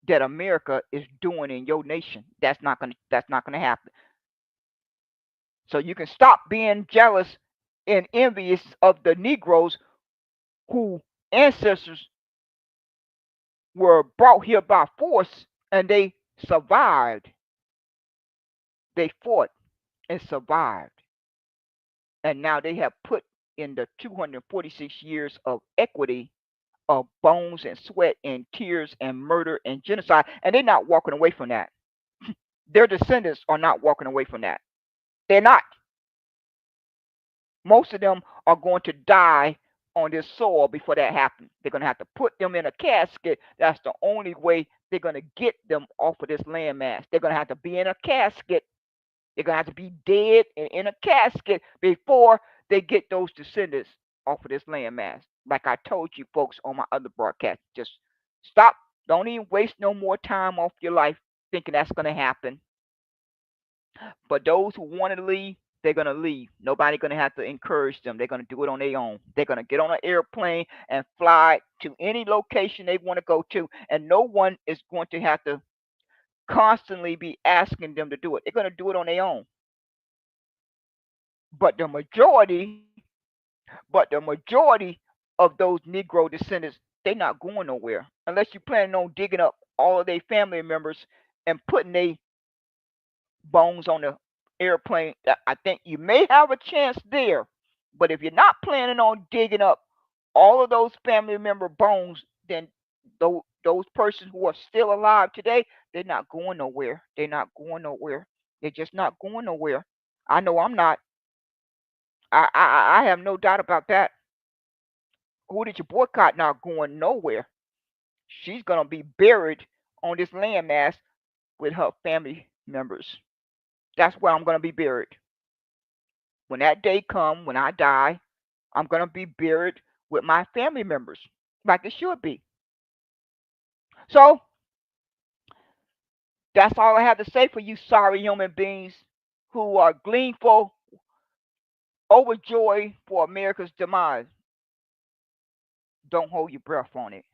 that America is doing in your nation. That's not gonna happen. So you can stop being jealous and envious of the Negroes who ancestors were brought here by force and they survived. They fought and survived. And now they have put in the 246 years of equity of bones and sweat and tears and murder and genocide, and they're not walking away from that. Their descendants are not walking away from that. They're not. Most of them are going to die on this soil before that happens. They're going to have to put them in a casket. That's the only way they're going to get them off of this landmass. They're going to have to be in a casket. They're going to have to be dead and in a casket before they get those descendants off of this landmass. Like I told you folks on my other broadcast, just stop. Don't even waste no more time off your life thinking that's going to happen. But those who want to leave, they're going to leave. Nobody going to have to encourage them. They're going to do it on their own. They're going to get on an airplane and fly to any location they want to go to, and no one is going to have to constantly be asking them to do it. They're going to do it on their own. But the majority of those Negro descendants, they're not going nowhere unless you're planning on digging up all of their family members and putting their bones on the airplane. I think you may have a chance there. But if you're not planning on digging up all of those family member bones, then those persons who are still alive today, they're not going nowhere. They're not going nowhere. They're just not going nowhere. I know I'm not. I have no doubt about that. Who did you boycott? Not going nowhere. She's gonna be buried on this landmass with her family members. That's where I'm gonna be buried. When that day comes, when I die, I'm gonna be buried with my family members, like it should be. So that's all I have to say for you sorry human beings who are gleeful, overjoyed for America's demise. Don't hold your breath on it.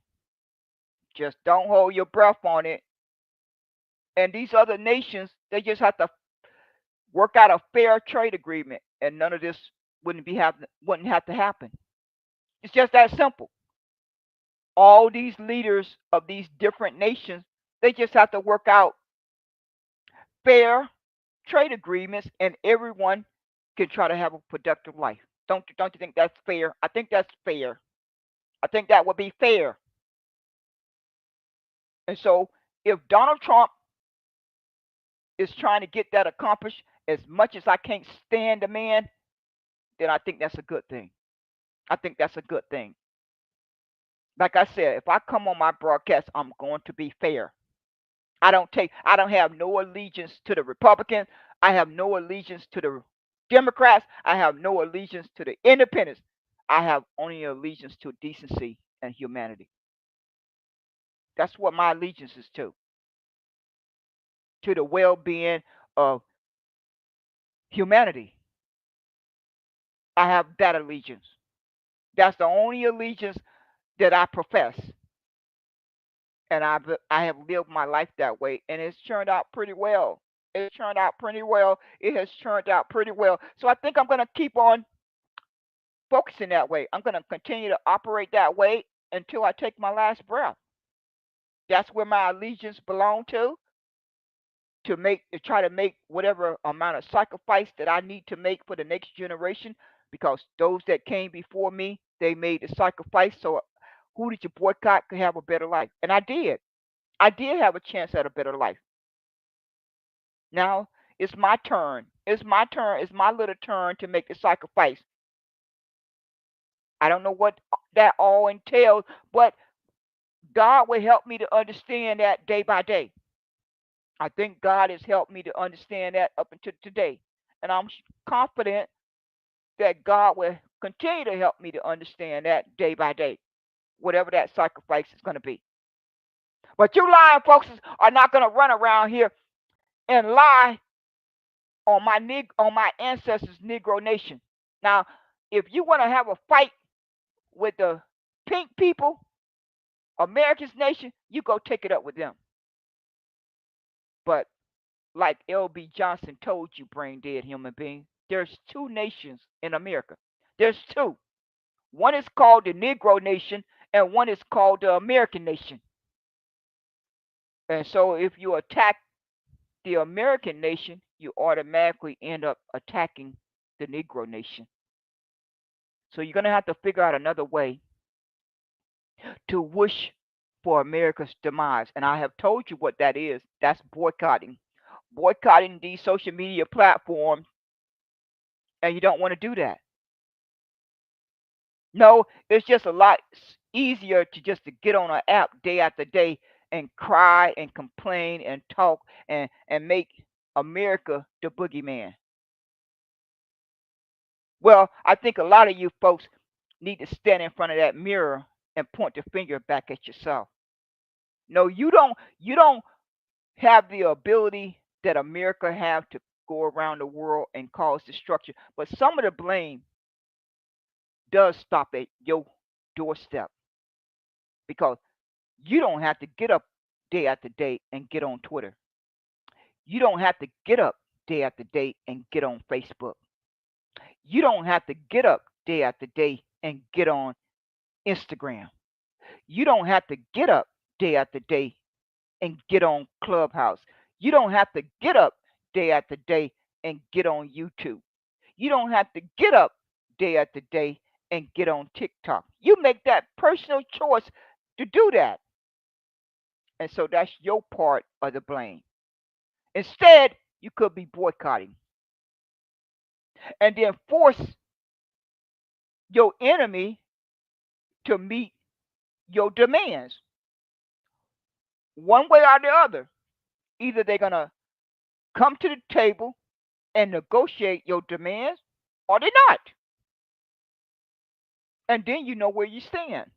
Just don't hold your breath on it. And these other nations, they just have to work out a fair trade agreement, and none of this wouldn't have to happen. It's just that simple. All these leaders of these different nations, they just have to work out fair trade agreements, and everyone can try to have a productive life. Don't you think that's fair? I think that's fair. I think that would be fair. And so, if Donald Trump is trying to get that accomplished, as much as I can't stand the man, then I think that's a good thing. I think that's a good thing. Like I said, if I come on my broadcast, I'm going to be fair. I don't have no allegiance to the Republicans. I have no allegiance to the Democrats. I have no allegiance to the independents. I have only allegiance to decency and humanity. That's what my allegiance is to the well-being of humanity. I have that allegiance. That's the only allegiance that I profess, and I have lived my life that way, and it's turned out pretty well. It's turned out pretty well. It has turned out pretty well. So I think I'm going to keep on focusing that way. I'm going to continue to operate that way until I take my last breath. That's where my allegiance belong to try to make whatever amount of sacrifice that I need to make for the next generation, because those that came before me, they made the sacrifice. So who did you boycott could have a better life? And I did. I did have a chance at a better life. Now it's my turn. It's my turn. It's my little turn to make the sacrifice. I don't know what that all entails, but God will help me to understand that day by day. I think God has helped me to understand that up until today. And I'm confident that God will continue to help me to understand that day by day, whatever that sacrifice is going to be. But you lying folks are not going to run around here and lie on my ancestors' Negro nation. Now, if you want to have a fight with the pink people, America's nation, you go take it up with them. But like L.B. Johnson told you, brain dead human being, there's two nations in America. There's two. One is called the Negro nation, and one is called the American nation. And so if you attack the American nation, you automatically end up attacking the Negro nation. So you're going to have to figure out another way to wish for America's demise. And I have told you what that is. That's boycotting. Boycotting these social media platforms, and you don't want to do that. No, it's just a lot easier to get on an app day after day and cry and complain and talk and make America the boogeyman. Well, I think a lot of you folks need to stand in front of that mirror and point the finger back at yourself. No, you don't have the ability that America have to go around the world and cause destruction. But some of the blame does stop at your doorstep, because you don't have to get up day after day and get on Twitter. You don't have to get up day after day and get on Facebook. You don't have to get up day after day and get on Instagram. You don't have to get up day after day and get on Clubhouse. You don't have to get up day after day and get on YouTube. You don't have to get up day after day and get on TikTok. You make that personal choice to do that. And so that's your part of the blame. Instead, you could be boycotting and then force your enemy to meet your demands one way or the other. Either they're going to come to the table and negotiate your demands, or they're not. And then you know where you stand.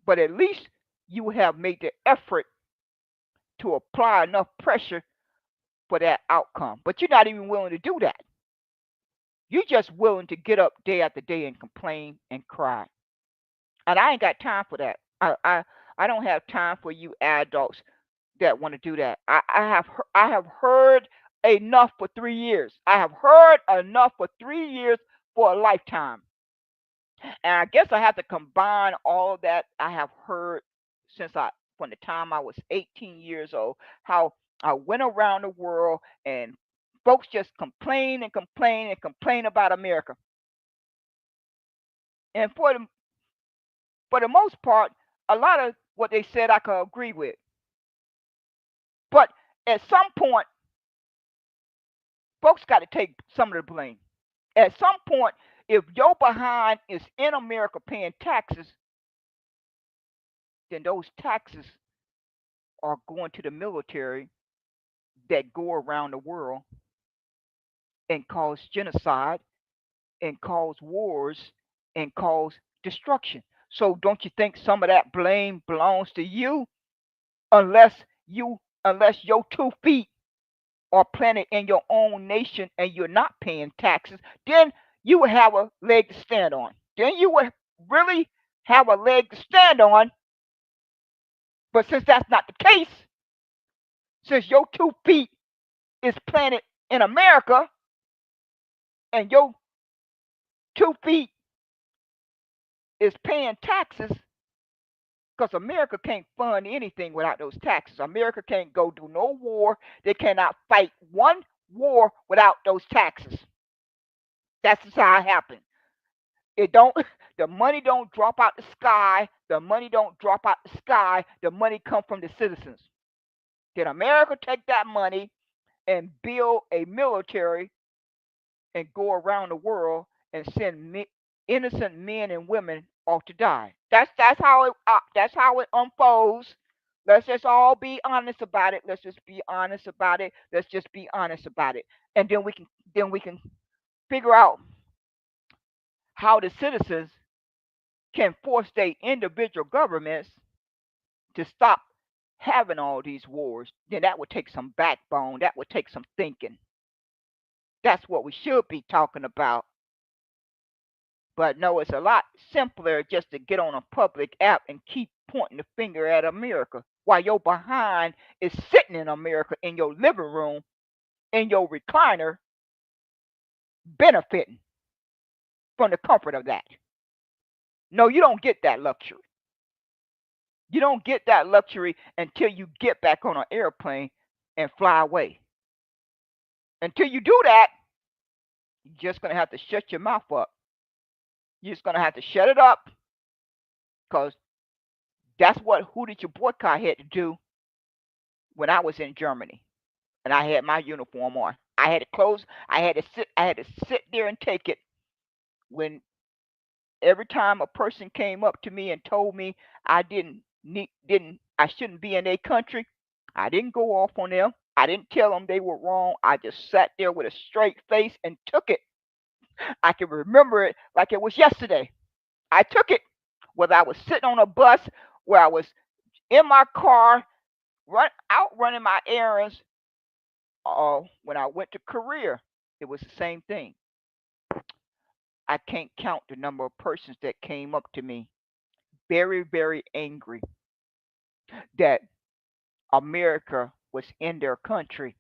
But at least you have made the effort to apply enough pressure for that outcome. But you're not even willing to do that. You're just willing to get up day after day and complain and cry. And I ain't got time for that. I don't have time for you adults that want to do that. I have heard enough for 3 years. I have heard enough for 3 years for a lifetime. And I guess I have to combine all of that I have heard since from the time I was 18 years old, how I went around the world and folks just complain and complain and complain about America. And for the most part, a lot of what they said I could agree with. But at some point, folks got to take some of the blame. At some point, if your behind is in America paying taxes, then those taxes are going to the military that go around the world and cause genocide and cause wars and cause destruction. So don't you think some of that blame belongs to you, unless unless your 2 feet are planted in your own nation and you're not paying taxes, then you will have a leg to stand on. Then you will really have a leg to stand on. But since that's not the case, since your 2 feet is planted in America and your 2 feet is paying taxes because America can't fund anything without those taxes. America can't go do no war. They cannot fight one war without those taxes. That's just how it happens. It don't the money don't drop out the sky. The money don't drop out the sky. The money come from the citizens. Did America take that money and build a military and go around the world and send innocent men and women off to die? That's how it unfolds. Let's just all be honest about it. Let's just be honest about it. Let's just be honest about it, and then we can figure out how the citizens can force their individual governments to stop having all these wars. Then that would take some backbone. That would take some thinking. That's what we should be talking about. But no, it's a lot simpler just to get on a public app and keep pointing the finger at America while your behind is sitting in America in your living room, in your recliner, benefiting from the comfort of that. No, you don't get that luxury. You don't get that luxury until you get back on an airplane and fly away. Until you do that, you're just going to have to shut your mouth up. You're just going to have to shut it up because that's what Who Did You Boycott had to do when I was in Germany and I had my uniform on. I had to close. I had to sit there and take it when every time a person came up to me and told me I didn't I shouldn't be in their country. I didn't go off on them. I didn't tell them they were wrong. I just sat there with a straight face and took it. I can remember it like it was yesterday. I took it. Whether I was sitting on a bus, where I was in my car, out running my errands, or when I went to career, it was the same thing. I can't count the number of persons that came up to me very, very angry that America was in their country.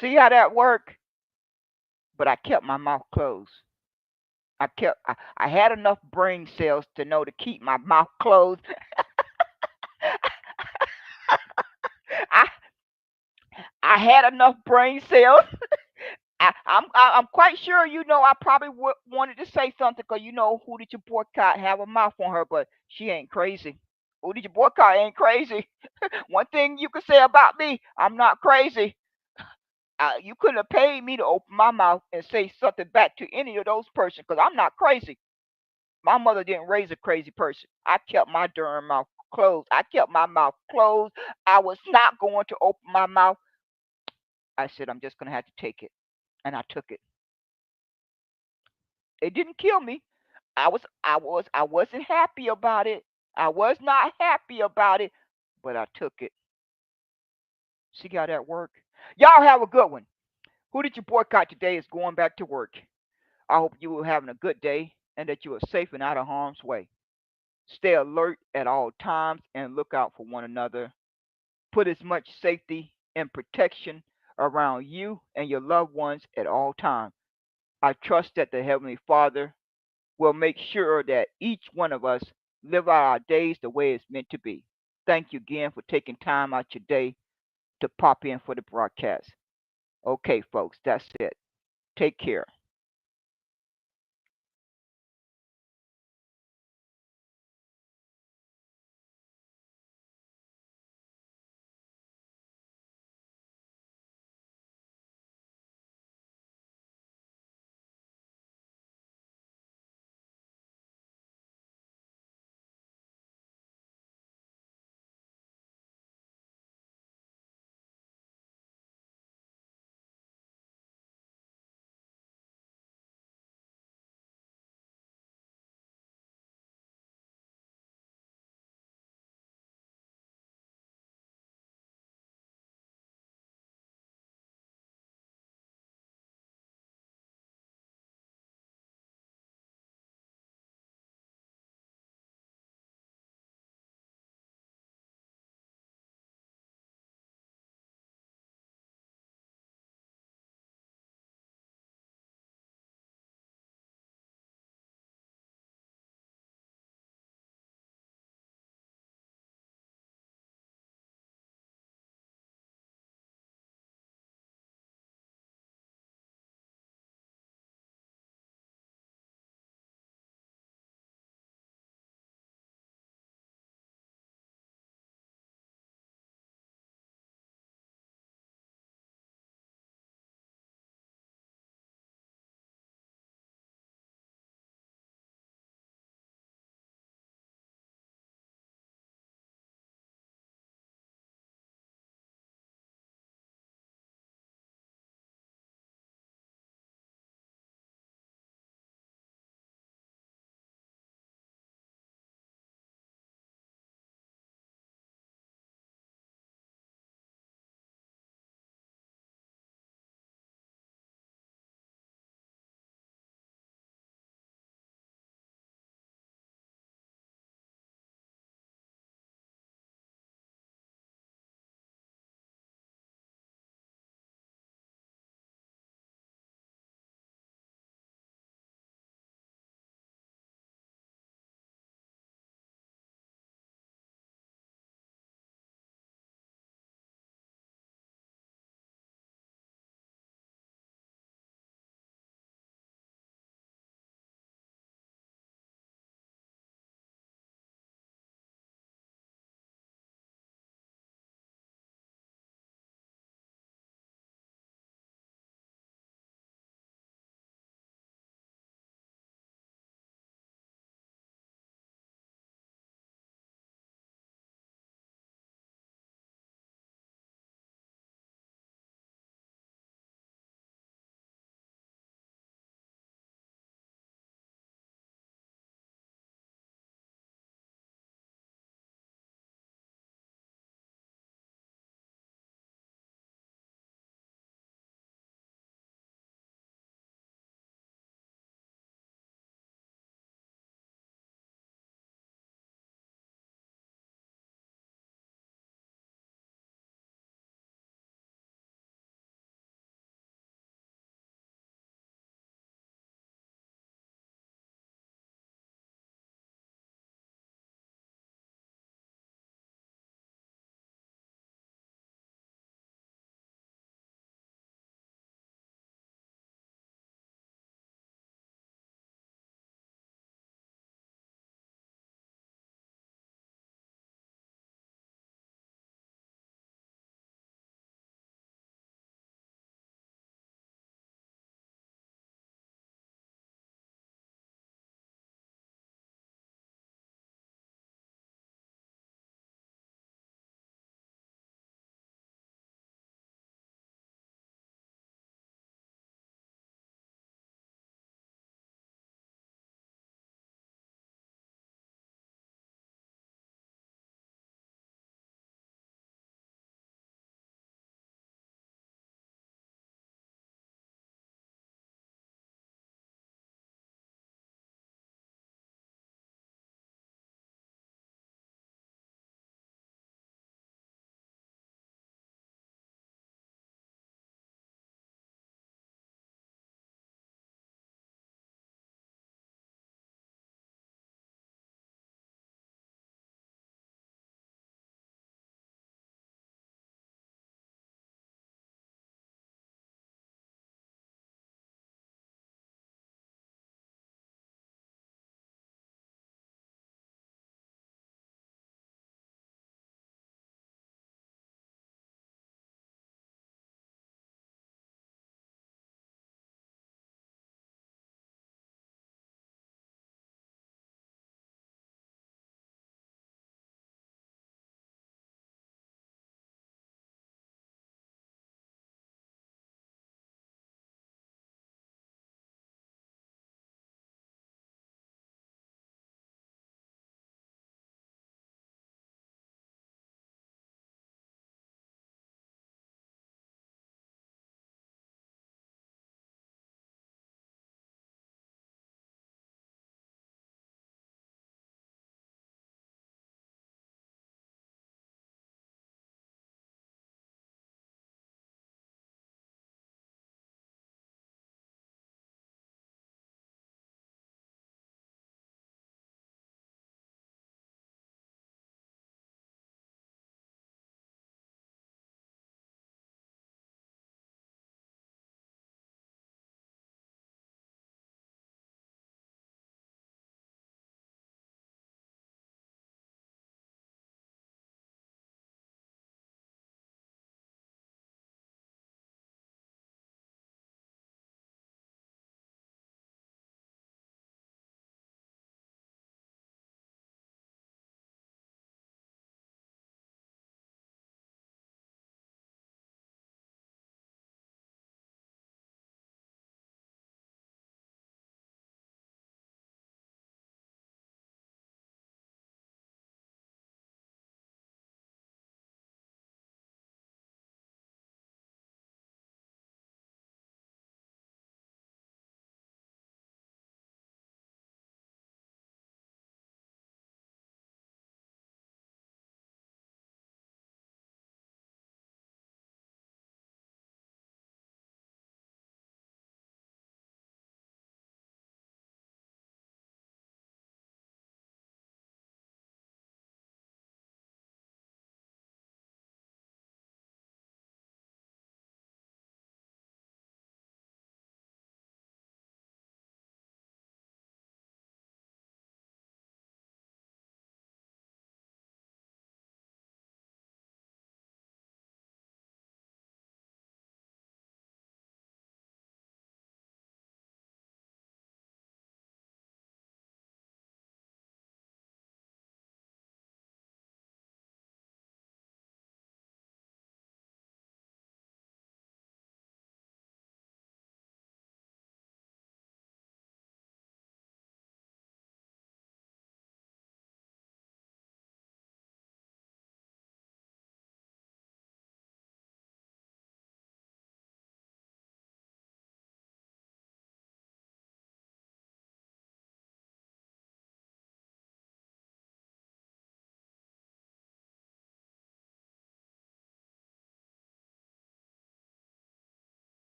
See how that worked? But I kept my mouth closed. I had enough brain cells to know to keep my mouth closed. I I had enough brain cells. I'm quite sure I probably wanted to say something because Who Did You Boycott have a mouth on her, but she ain't crazy. Who Did You Boycott ain't crazy. One thing you can say about me, I'm not crazy. You couldn't have paid me to open my mouth and say something back to any of those persons because I'm not crazy. My mother didn't raise a crazy person. I kept my darn mouth closed. I kept my mouth closed. I was not going to open my mouth. I said, I'm just going to have to take it. And I took it. It didn't kill me. I wasn't happy about it. I was not happy about it, but I took it. See how that worked? Y'all have a good one. Who Did You Boycott today is going back to work. I hope you are having a good day and that you are safe and out of harm's way. Stay alert at all times and look out for one another. Put as much safety and protection around you and your loved ones at all times. I trust that the Heavenly Father will make sure that each one of us live out our days the way it's meant to be. Thank you again for taking time out your day to pop in for the broadcast. Okay, folks, that's it. Take care.